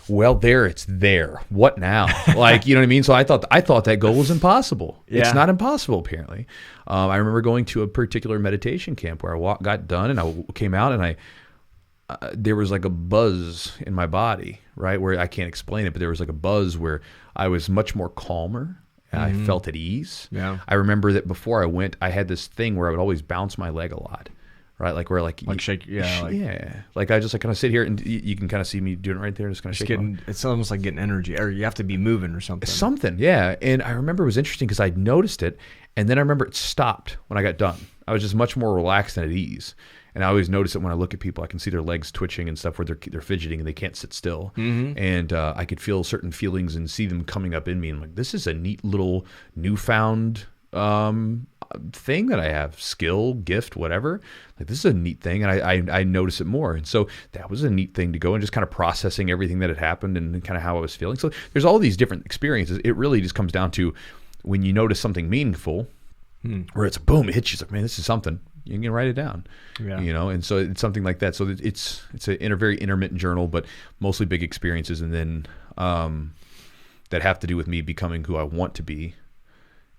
well, it's there. What now? Like, you know what I mean? So I thought that goal was impossible. Yeah. It's not impossible, apparently. I remember going to a particular meditation camp where I got done and I came out and there was like a buzz in my body, right? Where I can't explain it, but there was like a buzz where I was much more calmer and I felt at ease. Yeah. I remember that before I went, I had this thing where I would always bounce my leg a lot, right? Like where like shake, like I just like kind of sit here and you can kind of see me doing it right there, just kind of shaking. It's almost like getting energy, or you have to be moving or something. Something, yeah. And I remember it was interesting because I noticed it, and then I remember it stopped when I got done. I was just much more relaxed and at ease. And I always notice it when I look at people. I can see their legs twitching and stuff where they're fidgeting and they can't sit still. And I could feel certain feelings and see them coming up in me. And I'm like, this is a neat little newfound thing that I have, skill, gift, whatever. Like this is a neat thing, and I notice it more. And so that was a neat thing to go and just kind of processing everything that had happened and kind of how I was feeling. So there's all these different experiences. It really just comes down to when you notice something meaningful, where it's a boom, it hits you. It's like, man, this is something. You can write it down, you know, and so it's something like that. So it's a very intermittent journal, but mostly big experiences, and then that have to do with me becoming who I want to be,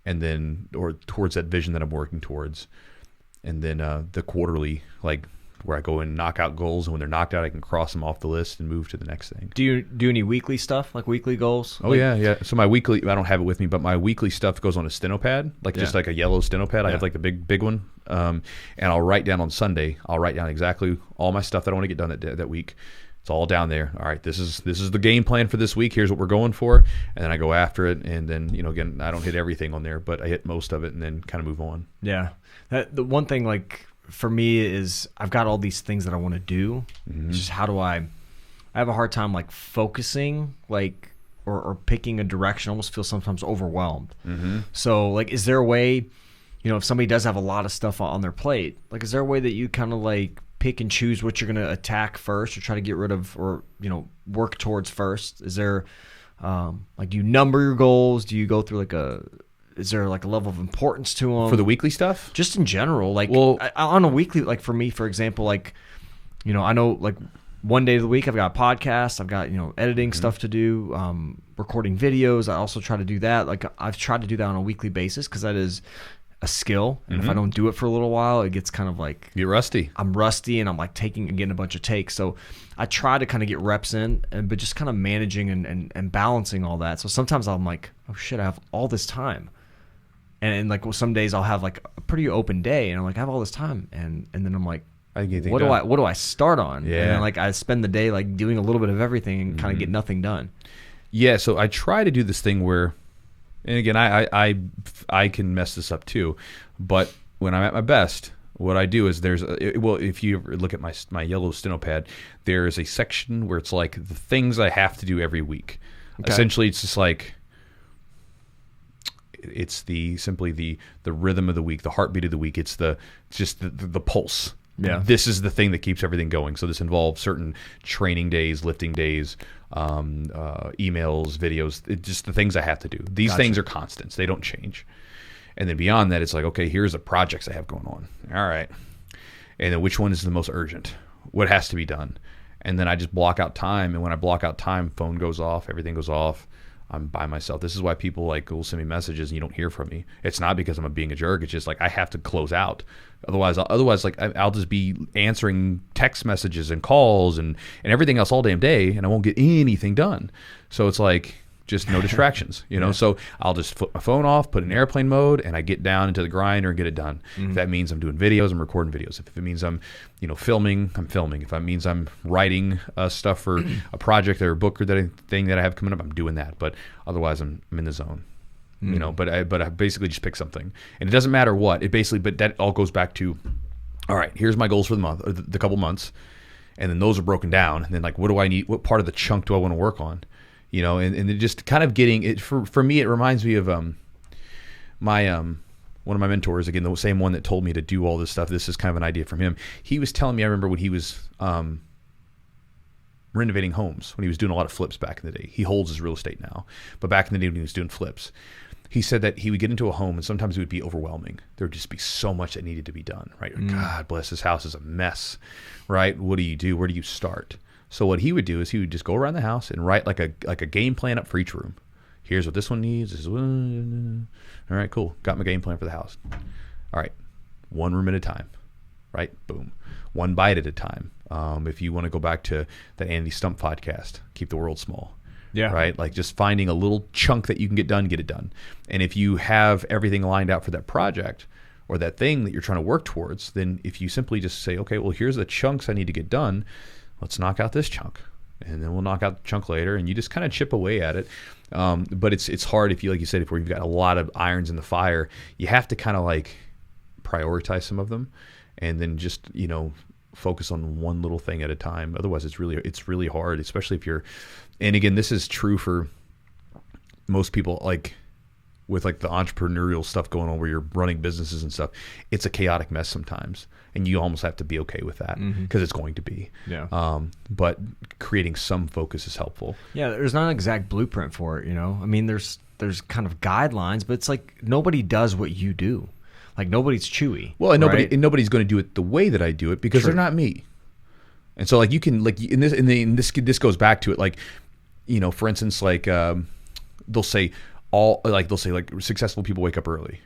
and then or towards that vision that I'm working towards, and then the quarterly, like where I go and knock out goals, and when they're knocked out, I can cross them off the list and move to the next thing. Do you do any weekly stuff, like weekly goals? Oh, yeah. So my weekly, I don't have it with me, but my weekly stuff goes on a steno pad, like just like a yellow steno pad. I have like the big one, and I'll write down on Sunday. I'll write down exactly all my stuff that I want to get done that week. It's all down there. All right, this is the game plan for this week. Here's what we're going for, and then I go after it. And then again, I don't hit everything on there, but I hit most of it, and then kind of move on. Yeah, the one thing like for me is I've got all these things that I want to do. It's just how do I have a hard time like focusing, like or picking a direction. I almost feel sometimes overwhelmed. So like, is there a way, if somebody does have a lot of stuff on their plate, like is there a way that you kind of like pick and choose what you're going to attack first or try to get rid of or work towards first? Is there like, do you number your goals? Do you go through is there like a level of importance to them for the weekly stuff? Just in general, like on a weekly, like for me, for example, like I know like one day of the week I've got a podcast, I've got editing stuff to do, recording videos. I also try to do that. Like I've tried to do that on a weekly basis because that is a skill, and if I don't do it for a little while, it gets kind of like you're rusty. I'm rusty, and I'm like getting a bunch of takes. So I try to kind of get reps in, but just kind of managing and balancing all that. So sometimes I'm like, oh shit, I have all this time. And like some days I'll have like a pretty open day, and I'm like, I have all this time, and then I'm like, what do I start on? Yeah. And then like I spend the day like doing a little bit of everything and kind of get nothing done. Yeah, so I try to do this thing where, and again, I can mess this up too, but when I'm at my best, what I do is if you look at my yellow steno pad, there is a section where it's like the things I have to do every week. Okay. Essentially, it's just like, it's simply the rhythm of the week, the heartbeat of the week. It's just the pulse. Yeah. This is the thing that keeps everything going. So this involves certain training days, lifting days, emails, videos, just the things I have to do. These things are constants. They don't change. And then beyond that, it's like, okay, here's the projects I have going on. All right. And then which one is the most urgent? What has to be done? And then I just block out time. And when I block out time, phone goes off, everything goes off. I'm by myself. This is why people like will send me messages and you don't hear from me. It's not because I'm being a jerk. It's just like I have to close out. Otherwise, like I'll just be answering text messages and calls and everything else all damn day, and I won't get anything done. So it's like just no distractions, you know. Yeah. So I'll just flip my phone off, put it in airplane mode, and I get down into the grinder and get it done. Mm-hmm. If that means I'm doing videos, I'm recording videos. If it means I'm, filming, I'm filming. If it means I'm writing stuff for a project or a book or thing that I have coming up, I'm doing that. But otherwise, I'm in the zone. Mm-hmm. But I basically just pick something, and it doesn't matter what. But that all goes back to, all right, here's my goals for the month, or the couple months, and then those are broken down. And then like, what do I need? What part of the chunk do I want to work on? And it just kind of getting it for me. It reminds me of my one of my mentors, again, the same one that told me to do all this stuff. This is kind of an idea from him. He was telling me, I remember when he was renovating homes, when he was doing a lot of flips back in the day. He holds his real estate now, but back in the day when he was doing flips, he said that he would get into a home and sometimes it would be overwhelming. There would just be so much that needed to be done, right? God bless, this house is a mess, right? What do you do? Where do you start? So what he would do is he would just go around the house and write like a game plan up for each room. Here's what this one needs. This is, all right, cool. Got my game plan for the house. All right, one room at a time, right? Boom. One bite at a time. If you want to go back to that Andy Stump podcast, Keep the World Small. Yeah. Right? Like just finding a little chunk that you can get done, get it done. And if you have everything lined out for that project or that thing that you're trying to work towards, then if you simply just say, okay, well, here's the chunks I need to get done. Let's knock out this chunk, and then we'll knock out the chunk later, and you just kind of chip away at it. But it's hard if you, like you said, if you've got a lot of irons in the fire, you have to kind of like prioritize some of them, and then just focus on one little thing at a time. Otherwise, it's really hard, especially if you're. And again, this is true for most people, like with like the entrepreneurial stuff going on where you're running businesses and stuff. It's a chaotic mess sometimes. And you almost have to be okay with that because it's going to be. Yeah. But creating some focus is helpful. Yeah, there's not an exact blueprint for it, I mean, there's kind of guidelines, but it's like nobody does what you do. Like nobody's Chewy. Well, and nobody's going to do it the way that I do it because they're not me. And so like you can like in this goes back to it, like for instance, like they'll say successful people wake up early.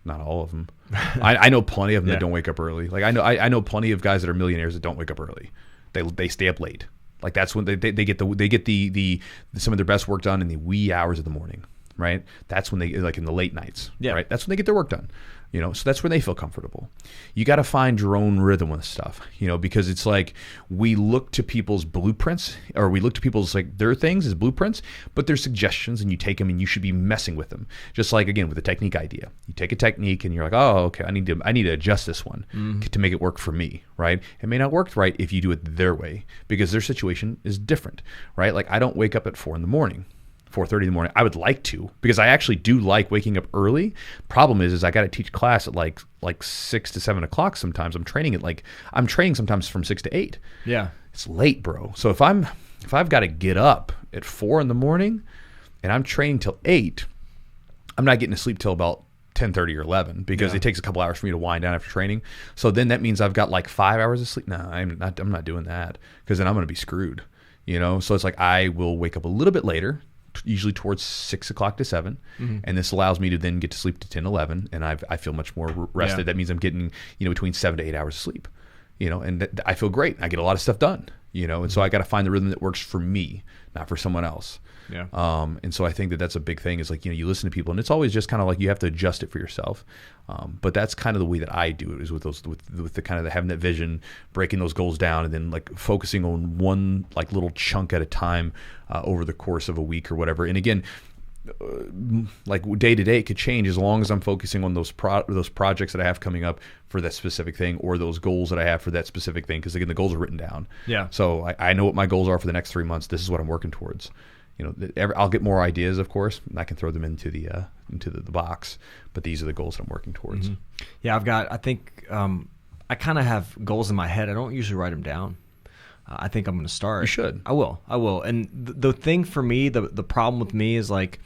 Not all of them. I know plenty of them that don't wake up early. Like I know plenty of guys that are millionaires that don't wake up early. They stay up late. Like that's when they get the some of their best work done in the wee hours of the morning, right? That's when they like in the late nights, right? That's when they get their work done. So that's when they feel comfortable. You got to find your own rhythm with stuff, because it's like we look to people's blueprints, or we look to people's like their things as blueprints, but they're suggestions, and you take them and you should be messing with them. Just like again with the technique idea, you take a technique and you're like, oh, okay, I need to adjust this one to make it work for me, right? It may not work right if you do it their way because their situation is different, right? Like I don't wake up at 4 a.m. 4:30 in the morning. I would like to, because I actually do like waking up early. Problem is I got to teach class at like 6 to 7 o'clock. Sometimes I'm training sometimes from 6 to 8. Yeah, it's late, bro. So if I've got to get up at 4 a.m. and I'm training till 8, I'm not getting to sleep till about 10:30 or 11 because it takes a couple hours for me to wind down after training. So then that means I've got like 5 hours of sleep. No, I'm not doing that because then I'm going to be screwed. So it's like I will wake up a little bit later, usually towards 6 o'clock to 7. And this allows me to then get to sleep to 10, 11. And I feel much more rested. That means I'm getting, between 7 to 8 hours of sleep, and I feel great. I get a lot of stuff done, and so I got to find the rhythm that works for me, not for someone else. Yeah. And so I think that that's a big thing is like, you listen to people and it's always just kind of like you have to adjust it for yourself. But that's kind of the way that I do it is with the kind of having that vision, breaking those goals down and then like focusing on one like little chunk at a time over the course of a week or whatever. And again, like day to day, it could change as long as I'm focusing on those projects that I have coming up for that specific thing or those goals that I have for that specific thing. Because again, the goals are written down. Yeah. So I know what my goals are for the next 3 months. This is what I'm working towards. I'll get more ideas, of course, and I can throw them into the box. But these are the goals that I'm working towards. Mm-hmm. Yeah, I kind of have goals in my head. I don't usually write them down. I think I'm going to start. You should. I will. And the thing for me, the problem with me is like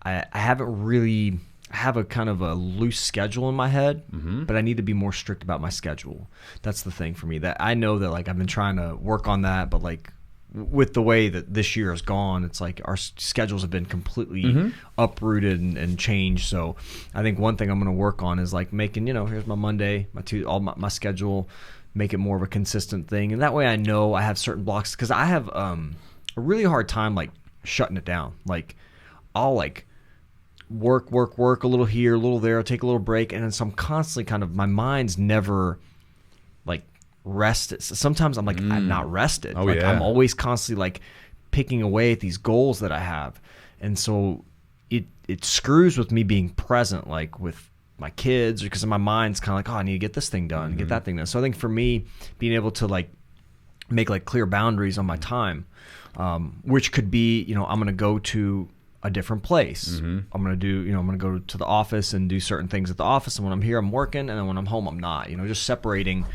I haven't really. I have a kind of a loose schedule in my head, but I need to be more strict about my schedule. That's the thing for me. That I know that like I've been trying to work on that, but like with the way that this year has gone, it's like our schedules have been completely uprooted and changed. So I think one thing I'm going to work on is like making, here's my Monday, my schedule, make it more of a consistent thing. And that way I know I have certain blocks because I have a really hard time like shutting it down. Like I'll like work a little here, a little there, take a little break. And then so I'm constantly kind of, my mind's never like rested. Sometimes I'm like, I'm not rested. Oh, like yeah. I'm always constantly like picking away at these goals that I have. And so it screws with me being present, like with my kids, because my mind's kind of like, oh, I need to get this thing done, get that thing done. So I think for me, being able to like make like clear boundaries on my time, which could be, I'm going to go to a different place. I'm going to go to the office and do certain things at the office. And when I'm here, I'm working. And then when I'm home, I'm not, just separating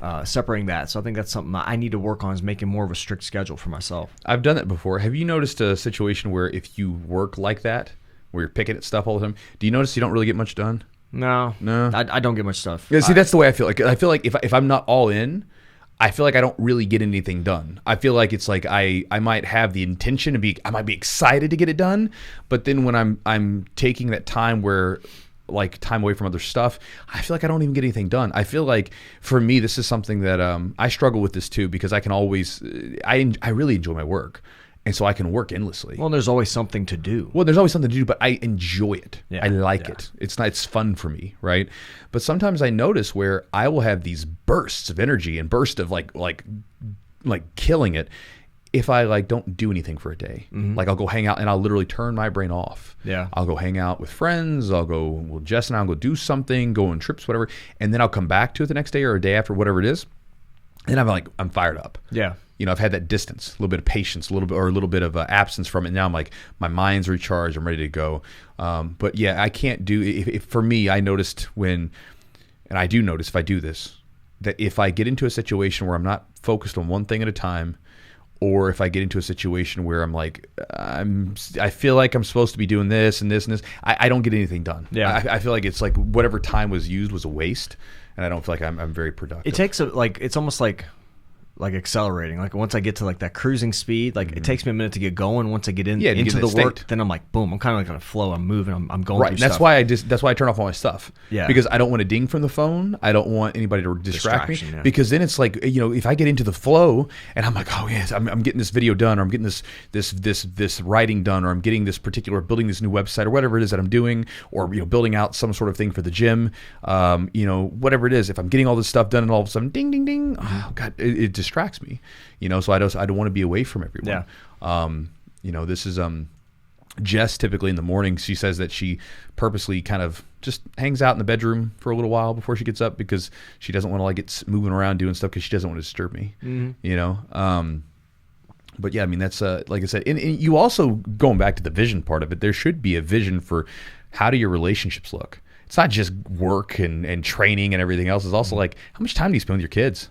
that. So I think that's something that I need to work on, is making more of a strict schedule for myself. I've done that before. Have you noticed a situation where if you work like that, where you're picking at stuff all the time, do you notice you don't really get much done? No. I don't get much stuff. Yeah, see, that's the way I feel. Like I feel like if I'm not all in, I feel like I don't really get anything done. I feel like it's like I might have the intention I might be excited to get it done, but then when I'm taking that time where like time away from other stuff, I feel like I don't even get anything done. I feel like for me, this is something that I struggle with this too, because I can always I really enjoy my work. And so I can work endlessly. Well, there's always something to do. Well, there's always something to do, but I enjoy it. Yeah, I like it. It's fun for me, right? But sometimes I notice where I will have these bursts of energy and bursts of like killing it if I like don't do anything for a day. Like I'll go hang out and I'll literally turn my brain off. Yeah. I'll go hang out with friends. I'll go, well, Jess and I'll go do something, go on trips, whatever. And then I'll come back to it the next day or a day after, whatever it is. And I'm fired up. Yeah. I've had that distance, a little bit of patience, a little bit of absence from it. Now I'm like, my mind's recharged. I'm ready to go. But yeah, I can't do. If for me, I noticed and I do notice if I do this, that if I get into a situation where I'm not focused on one thing at a time, or if I get into a situation where I'm like, I feel like I'm supposed to be doing this and this and this, I don't get anything done. Yeah. I feel like it's like whatever time was used was a waste, and I don't feel like I'm very productive. It takes it's almost like accelerating. Like once I get to like that cruising speed, like it takes me a minute to get going. Once I get into the work, then I'm like, boom, I'm kind of like on a flow. I'm moving. I'm going. Right. Through That's stuff. that's why I turn off all my stuff. Yeah. Because I don't want to ding from the phone. I don't want anybody to distract me. Yeah. Because then it's like, if I get into the flow and I'm like, oh yes, I'm getting this video done, or I'm getting this writing done, or I'm getting this particular, building this new website, or whatever it is that I'm doing, or building out some sort of thing for the gym, whatever it is. If I'm getting all this stuff done and all of a sudden ding ding ding, oh god, it distracts me. So I don't want to be away from everyone. Yeah. This is Jess typically in the morning. She says that she purposely kind of just hangs out in the bedroom for a little while before she gets up, because she doesn't want to like get moving around doing stuff, because she doesn't want to disturb me. But yeah, I mean, that's like I said, and you also, going back to the vision part of it, there should be a vision for how do your relationships look. It's not just work and training and everything else. It's also like, how much time do you spend with your kids?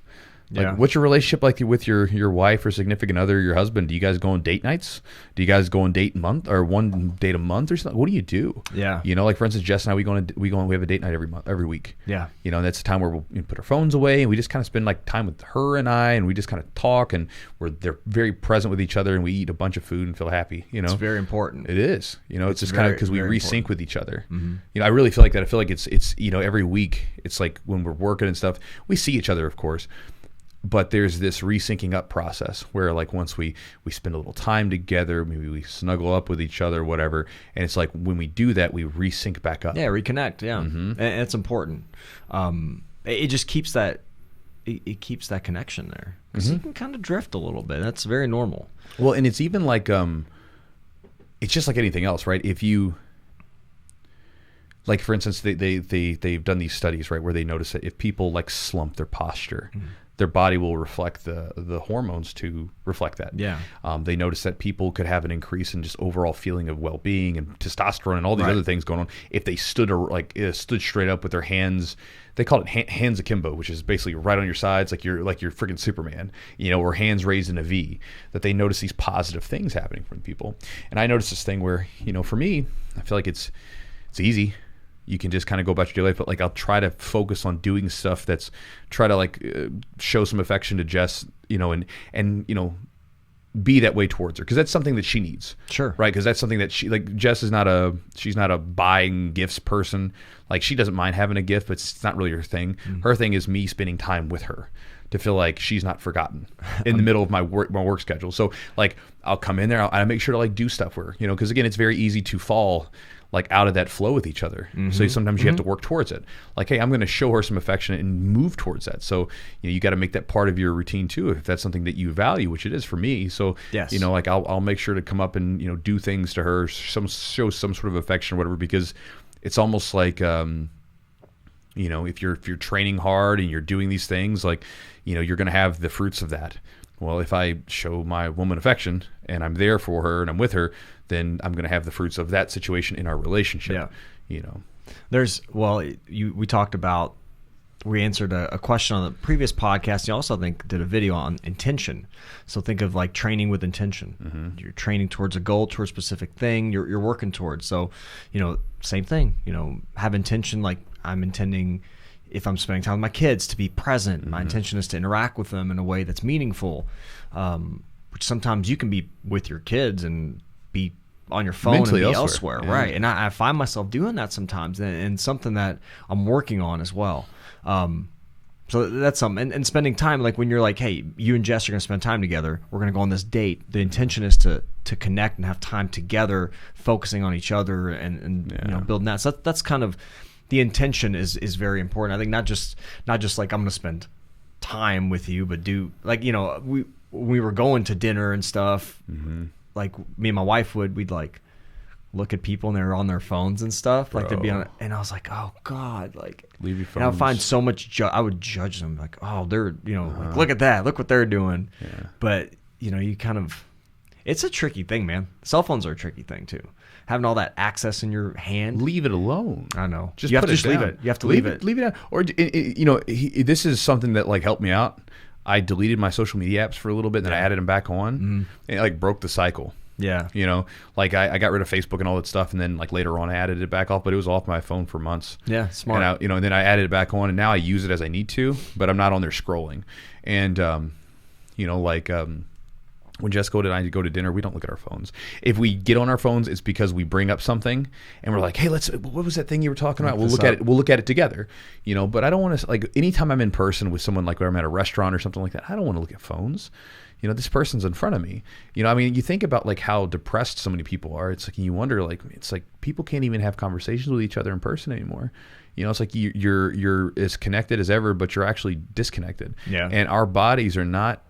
Like, Yeah. what's your relationship like with your wife or significant other, your husband? Do you guys go on date nights? Do you guys go on date month or one date a month or something? What do you do? Yeah. You know, like for instance, Jess and I, we have a date night every week. Yeah. You know, and that's the time where we'll put our phones away and we just kind of spend like time with her and I, and we just kind of talk, and they're very present with each other, and we eat a bunch of food and feel happy. You know, It's very important. it is. You know, it's just kind of because we resync with each other. Mm-hmm. You know, I really feel like that. I feel like it's you know, every week it's like when we're working and stuff, we see each other, of course. But there's this resyncing up process where like once we spend a little time together, maybe we snuggle up with each other, whatever. And it's like when we do that, we resync back up. Yeah, reconnect. Yeah, and it's important. It just keeps that it keeps that connection there, because you can kind of drift a little bit. That's very normal. Well, and it's even like it's just like anything else, right? If you like, for instance, they've done these studies, right, where they notice that if people like slump their posture, their body will reflect the hormones to reflect that. Yeah. They noticed that people could have an increase in just overall feeling of well-being and testosterone and all these other things going on if they stood straight up with their hands. They call it hands akimbo, which is basically right on your sides, like you're freaking Superman, you know, or hands raised in a V. That they notice these positive things happening from people. And I noticed this thing where, you know, for me, I feel like it's easy. You can just kind of go about your life, but like I'll try to focus on doing stuff that's try to like show some affection to Jess, you know, and you know, be that way towards her, because that's something that she needs. Sure. Right, because that's something that Jess is not a buying gifts person. Like, she doesn't mind having a gift, but it's not really her thing. Her thing is me spending time with her to feel like she's not forgotten in the middle of my work schedule. So like I'll come in there, I'll make sure to like do stuff with her, you know, because again, it's very easy to fall like out of that flow with each other. So sometimes you have to work towards it. Like, hey, I'm going to show her some affection and move towards that. So, you know, you got to make that part of your routine too, if that's something that you value, which it is for me. So, yes. you know, like I'll make sure to come up and, you know, do things to her, show some sort of affection or whatever, because it's almost like, you know, if you're training hard and you're doing these things, like, you know, you're going to have the fruits of that. Well, if I show my woman affection and I'm there for her and I'm with her, then I'm going to have the fruits of that situation in our relationship. Yeah. You know, we talked about, we answered a question on the previous podcast. You also, I think, did a video on intention. So think of like training with intention. You're training towards a goal, towards a specific thing you're working towards. So, you know, same thing, you know, have intention. Like, I'm intending, if I'm spending time with my kids, to be present. My intention is to interact with them in a way that's meaningful, which sometimes you can be with your kids and be on your phone mentally and be elsewhere. elsewhere. Right. And I find myself doing that sometimes, and something that I'm working on as well. So that's something. And spending time, like when you're like, hey, you and Jess are going to spend time together, we're going to go on this date. The intention is to connect and have time together, focusing on each other and you know, building that. So that's kind of, the intention is very important. I think not just like I'm going to spend time with you, but do, like, you know, we were going to dinner and stuff. Like me and my wife we'd like look at people and they're on their phones and stuff. Like they'd be on, and I was like, oh God, like, leave your phone. And I would find so much. I would judge them like, oh, they're, you know, like, look at that, look what they're doing. Yeah. But you know, you kind of, it's a tricky thing, man. Cell phones are a tricky thing too. Having all that access in your hand. Leave it alone. I know. Just you have put to it just down. leave it. You have to leave it. Leave it out. Or you know, this is something that like helped me out. I deleted my social media apps for a little bit, and then I added them back on, and it like broke the cycle. Yeah. You know, like I got rid of Facebook and all that stuff, and then like later on I added it back off, but it was off my phone for months. Yeah, smart. And and then I added it back on, and now I use it as I need to, but I'm not on there scrolling. And you know, like when Jessica and I go to dinner, we don't look at our phones. If we get on our phones, it's because we bring up something and we're like, hey, what was that thing you were talking about? We'll look at it together, you know. But I don't want to, like, anytime I'm in person with someone, like when I'm at a restaurant or something like that, I don't want to look at phones. You know, this person's in front of me. You know, I mean, you think about like how depressed so many people are. It's like, you wonder, like, it's like people can't even have conversations with each other in person anymore. You know, it's like you're as connected as ever, but you're actually disconnected. Yeah. And our bodies are not.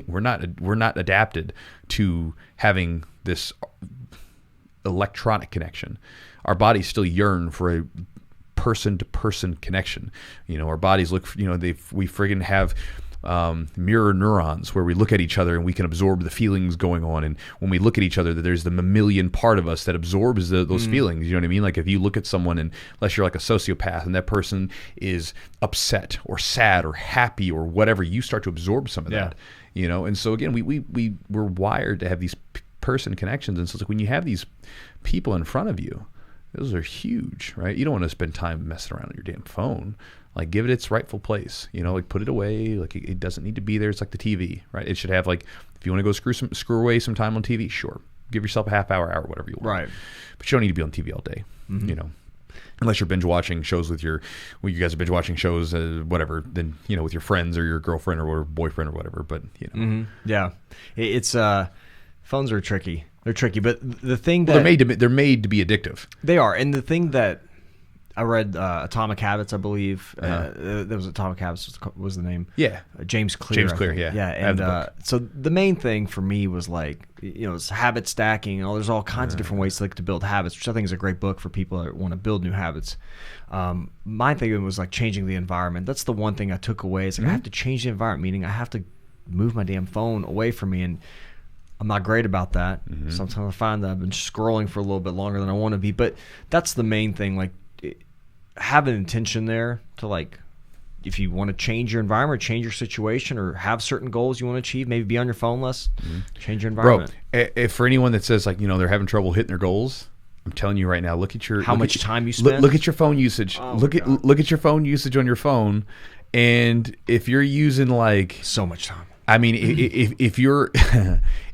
We're not adapted to having this electronic connection. Our bodies still yearn for a person-to-person connection. You know, our bodies look. You know, we friggin' have mirror neurons where we look at each other and we can absorb the feelings going on. And when we look at each other, that there's the mammalian part of us that absorbs those feelings. You know what I mean? Like if you look at someone, and unless you're like a sociopath and that person is upset or sad or happy or whatever, you start to absorb some of that. You know, and so again, we're wired to have these person connections, and so it's like when you have these people in front of you, those are huge, right? You don't want to spend time messing around on your damn phone. Like give it its rightful place, you know, like put it away. Like it doesn't need to be there. It's like the TV, right? It should have like, if you want to go screw away some time on TV, sure. Give yourself a half hour, whatever you want. Right. But you don't need to be on TV all day, you know. Unless you're binge watching shows you guys are binge watching shows, whatever, then, you know, with your friends or your girlfriend or boyfriend or whatever. But, you know. Yeah. It's, phones are tricky. They're tricky. But the thing that. They're made to be addictive. They are. And the thing that I read, Atomic Habits, I believe. There was Atomic Habits was the name. Yeah. James Clear. Yeah. Yeah. And so the main thing for me was like, you know, it's habit stacking. You know, there's all kinds of different ways to build habits, which I think is a great book for people that want to build new habits. My thing was like changing the environment. That's the one thing I took away. Is like I have to change the environment, meaning I have to move my damn phone away from me. And I'm not great about that. Sometimes I find that I've been scrolling for a little bit longer than I want to be. But that's the main thing. Like, have an intention there to, like, if you want to change your environment, change your situation, or have certain goals you want to achieve, maybe be on your phone less, change your environment. Bro, if for anyone that says, like, you know, they're having trouble hitting their goals, I'm telling you right now, look at your... How much time you spend? Look at your phone usage. Look at your phone usage on your phone, and if you're using, like... So much time. I mean, if you're...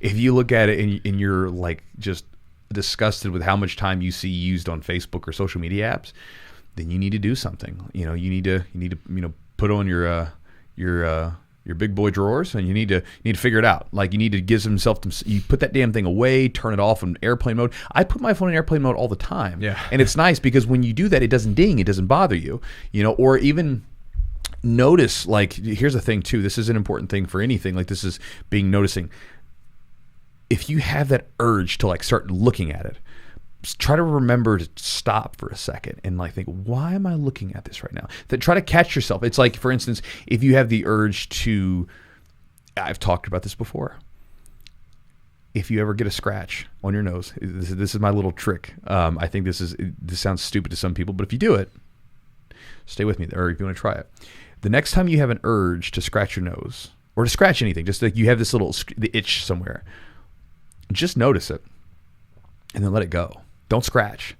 if you look at it and you're, like, just disgusted with how much time you see used on Facebook or social media apps, then you need to do something. You know, you need to put on your big boy drawers, and you need to figure it out. Like, you need to give yourself you put that damn thing away, turn it off in airplane mode. I put my phone in airplane mode all the time. Yeah. And it's nice because when you do that, it doesn't ding, it doesn't bother you. You know, or even notice, like, here's the thing too. This is an important thing for anything. Like, this is noticing. If you have that urge to, like, start looking at it, try to remember to stop for a second and, like, think, why am I looking at this right now? Then try to catch yourself. It's like, for instance, if you have the urge to, I've talked about this before. If you ever get a scratch on your nose, this is my little trick. I think this sounds stupid to some people, but if you do it, stay with me, or if you want to try it. The next time you have an urge to scratch your nose or to scratch anything, just like you have this the itch somewhere, just notice it and then let it go. Don't scratch.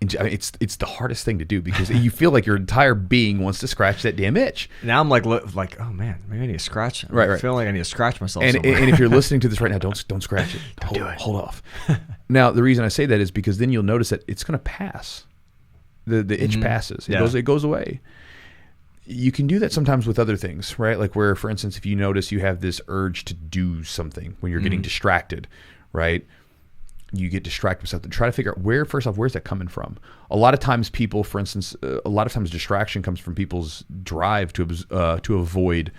And it's the hardest thing to do because you feel like your entire being wants to scratch that damn itch. Now I'm like, oh man, maybe I need to scratch. Right. I feel like I need to scratch myself. And if you're listening to this right now, don't scratch it. Don't do it. Hold off. Now the reason I say that is because then you'll notice that it's going to pass. The itch passes. It goes away. You can do that sometimes with other things, right? Like where, for instance, if you notice you have this urge to do something when you're getting distracted, right? You get distracted with something. Try to figure out where's that coming from? A lot of times people, for instance, distraction comes from people's drive to avoid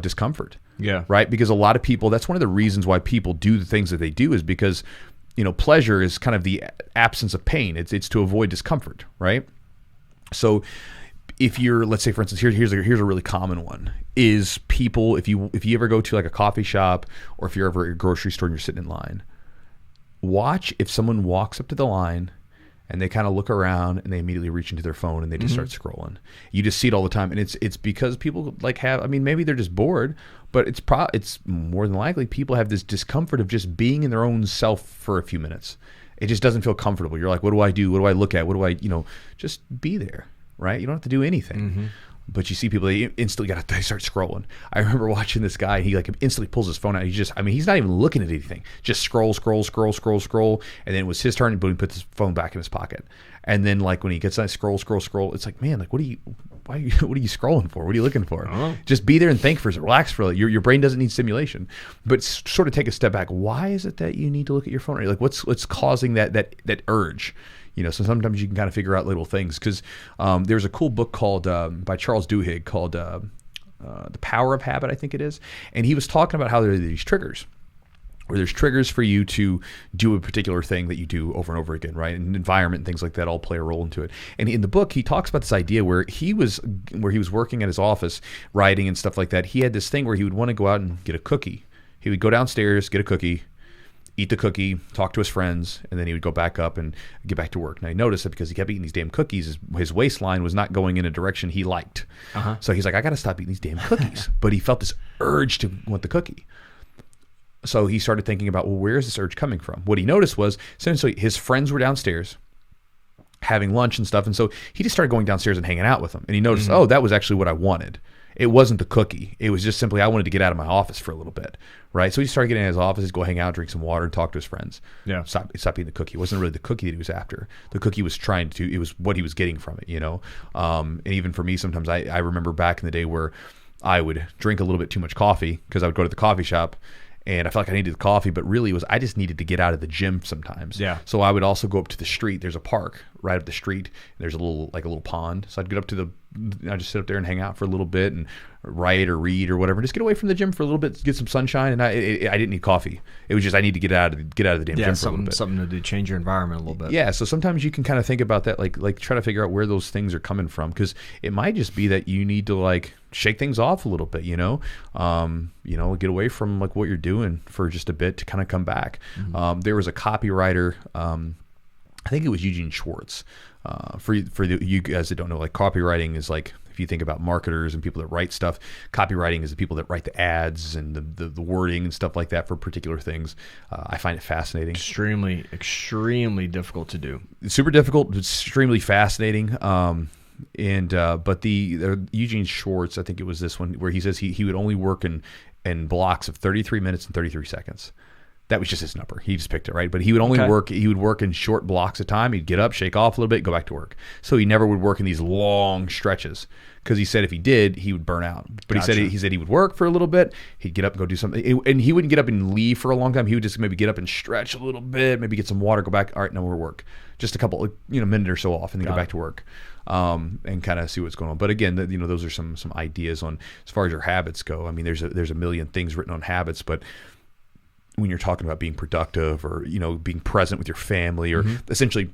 discomfort. Yeah. Right? Because a lot of people, that's one of the reasons why people do the things that they do is because, you know, pleasure is kind of the absence of pain. It's to avoid discomfort, right? So if you're, let's say, for instance, here's a really common one is people, if you ever go to like a coffee shop or if you're ever at a grocery store and you're sitting in line, watch if someone walks up to the line and they kind of look around and they immediately reach into their phone and they just start scrolling. You just see it all the time, and it's because people like have. I mean, maybe they're just bored, but it's more than likely people have this discomfort of just being in their own self for a few minutes. It just doesn't feel comfortable. You're like, what do I do? What do I look at? What do I, just be there, right? You don't have to do anything. But you see people, they instantly they start scrolling. I remember watching this guy, and he like instantly pulls his phone out. He's not even looking at anything. Just scroll. And then it was his turn, and boom, he puts his phone back in his pocket. And then like when he gets that scroll, it's like, man, like what are you scrolling for? What are you looking for? Just be there and think for a second. Relax for a little. Your brain doesn't need stimulation. But sort of take a step back. Why is it that you need to look at your phone? Like what's causing that urge? So sometimes you can kind of figure out little things because there's a cool book called by Charles Duhigg called The Power of Habit, I think it is. And he was talking about how there are these triggers where there's triggers for you to do a particular thing that you do over and over again, right? And environment and things like that all play a role into it. And in the book, he talks about this idea where he was working at his office, writing and stuff like that. He had this thing where he would want to go out and get a cookie. He would go downstairs, get a cookie, eat the cookie, talk to his friends, and then he would go back up and get back to work. Now, he noticed that because he kept eating these damn cookies, his waistline was not going in a direction he liked. So he's like, I got to stop eating these damn cookies. But he felt this urge to want the cookie. So he started thinking about, well, where is this urge coming from? What he noticed was, essentially, his friends were downstairs having lunch and stuff, and so he just started going downstairs and hanging out with them. And he noticed, oh, that was actually what I wanted. It wasn't the cookie. It was just simply I wanted to get out of my office for a little bit, right? So he started getting in his office, he'd go hang out, drink some water, and talk to his friends. Yeah. Stop eating the cookie. It wasn't really the cookie that he was after. The cookie was it was what he was getting from it, you know? And even for me, sometimes I remember back in the day where I would drink a little bit too much coffee because I would go to the coffee shop and I felt like I needed the coffee, but really I just needed to get out of the gym sometimes. Yeah. So I would also go up to the street. There's a park right up the street. There's a little pond. So I'd get up to I'd just sit up there and hang out for a little bit and write or read or whatever. Just get away from the gym for a little bit, get some sunshine. And I didn't need coffee. It was just I need to get out of the damn gym for a little bit. Something to do, change your environment a little bit. Yeah. So sometimes you can kind of think about that, like try to figure out where those things are coming from, because it might just be that you need to shake things off a little bit, get away from what you're doing for just a bit to kind of come back. There was a copywriter, I think it was Eugene Schwartz. For you guys that don't know, copywriting is if you think about marketers and people that write stuff, copywriting is the people that write the ads and the wording and stuff like that for particular things. I find it fascinating. Extremely difficult to do. It's super difficult, extremely fascinating. But the Eugene Schwartz, I think it was this one where he says he would only work in blocks of 33 minutes and 33 seconds. That was just his number. He just picked it, right? But he would only work in short blocks of time. He'd get up, shake off a little bit, go back to work. So he never would work in these long stretches, because he said if he did, he would burn out. But Gotcha. he said he would work for a little bit. He'd get up and go do something. And he wouldn't get up and leave for a long time. He would just maybe get up and stretch a little bit, maybe get some water, go back. All right, no more work. Just a couple, minute or so off, and then go back to work. And kind of see what's going on. But again, those are some ideas on as far as your habits go. I mean, there's a million things written on habits, but when you're talking about being productive or being present with your family or essentially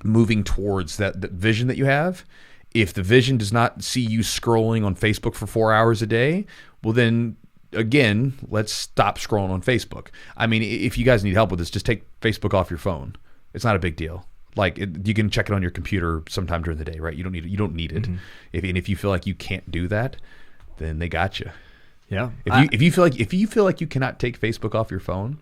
moving towards that vision that you have, if the vision does not see you scrolling on Facebook for 4 hours a day, well then again, let's stop scrolling on Facebook. I mean, if you guys need help with this, just take Facebook off your phone. It's not a big deal. You can check it on your computer sometime during the day, right? You don't need it. If you feel like you can't do that, then they got you. Yeah. If you feel like you cannot take Facebook off your phone,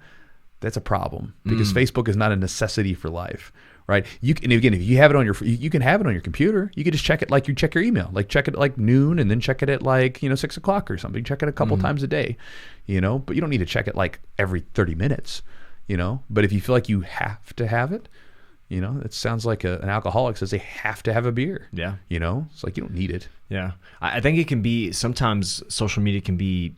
that's a problem, because Facebook is not a necessity for life, right? If you have it you can have it on your computer. You can just check it like you check your email, check it at noon and then check it at 6 o'clock or something. Check it a couple times a day, but you don't need to check it every 30 minutes, But if you feel like you have to have it, it sounds like an alcoholic says they have to have a beer. Yeah. It's you don't need it. Yeah. I think it can be, sometimes social media can be,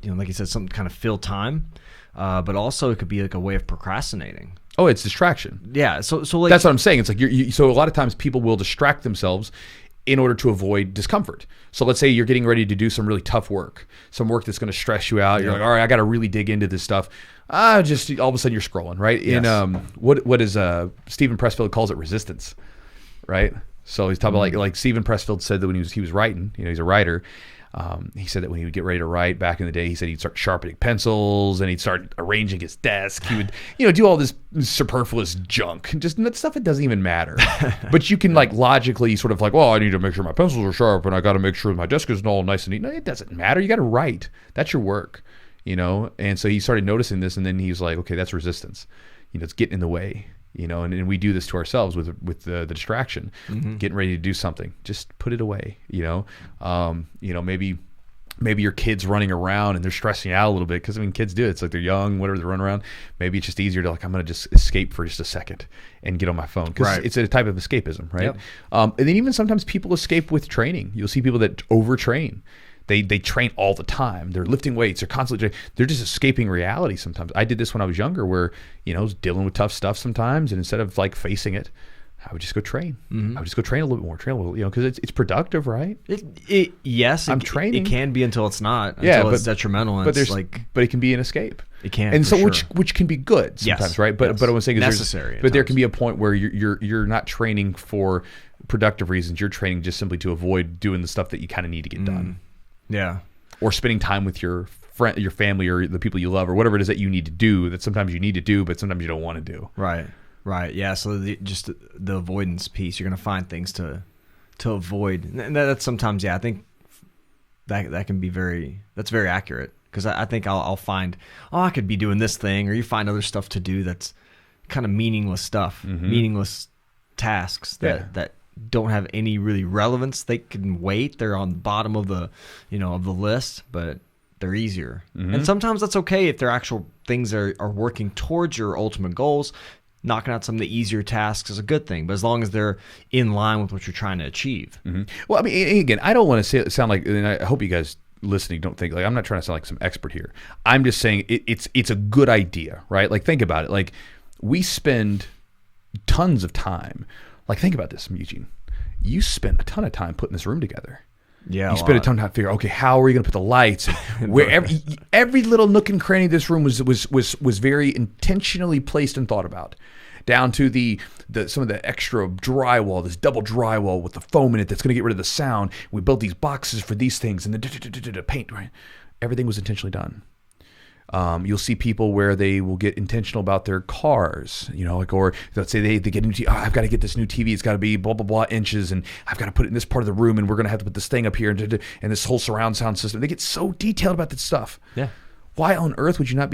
like you said, some kind of fill time, but also it could be a way of procrastinating. Oh, it's distraction. Yeah. So that's what I'm saying. It's so a lot of times people will distract themselves in order to avoid discomfort. So let's say you're getting ready to do some really tough work, some work that's going to stress you out. You're like, all right, I got to really dig into this stuff. Just all of a sudden you're scrolling, right? Yes. In what is Stephen Pressfield calls it, resistance, right? So he's talking about like Stephen Pressfield said that when he was writing, he's a writer. He said that when he would get ready to write back in the day, he said he'd start sharpening pencils and he'd start arranging his desk. He would, do all this superfluous junk, just that stuff that doesn't even matter. But you can logically sort of I need to make sure my pencils are sharp and I got to make sure my desk is all nice and neat. No, it doesn't matter. You got to write. That's your work, And so he started noticing this, and then he was like, okay, that's resistance. It's getting in the way. And we do this to ourselves with the distraction, getting ready to do something. Just put it away. Maybe your kid's running around and they're stressing out a little bit, because kids do it. It's they're young, whatever, they run around. Maybe it's just easier to I'm going to just escape for just a second and get on my phone, because it's a type of escapism, right? Yep. And then even sometimes people escape with training. You'll see people that overtrain. They train all the time. They're lifting weights. They're constantly they're just escaping reality sometimes. I did this when I was younger, where I was dealing with tough stuff sometimes, and instead of facing it, I would just go train. I would just go train a little bit more, train a little, because it's productive, right? Yes, I'm training. It can be until it's not. Until it's detrimental. And but it's but it can be an escape. It can, and for so sure. which can be good sometimes, right? But what I'm saying is necessary. But there can be a point where you're not training for productive reasons. You're training just simply to avoid doing the stuff that you kind of need to get done. Yeah. Or spending time with your friend, your family, or the people you love, or whatever it is that you need to do. That sometimes you need to do, but sometimes you don't want to do. Right. Yeah. So just the avoidance piece, you're going to find things to avoid, and that's sometimes, I think that can be that's very accurate, because I think I'll find, I could be doing this thing, or you find other stuff to do that's kind of meaningless stuff, meaningless tasks that don't have any really relevance. They can wait. They're on the bottom of the of the list, but they're easier. And sometimes that's okay if they're actual things that are working towards your ultimate goals. Knocking out some of the easier tasks is a good thing, but as long as they're in line with what you're trying to achieve. Well, I mean, again, I don't want to sound like, and I hope you guys listening don't think like I'm not trying to sound like some expert here. I'm just saying it's a good idea, right? Like, think about it. Like, we spend tons of time. Like, think about this, Eugene. You spent a ton of time putting this room together. Yeah, you spent a ton of time to figure, okay, how are we going to put the lights? Where every little nook and cranny of this room was very intentionally placed and thought about, down to the some of the extra drywall, this double drywall with the foam in it that's going to get rid of the sound. We built these boxes for these things, and the paint. Right, everything was intentionally done. You'll see people where they will get intentional about their cars, or let's say they get into, I've got to get this new TV. It's got to be blah, blah, blah inches, and I've got to put it in this part of the room, and we're going to have to put this thing up here and this whole surround sound system. They get so detailed about this stuff. Yeah. Why on earth would you not be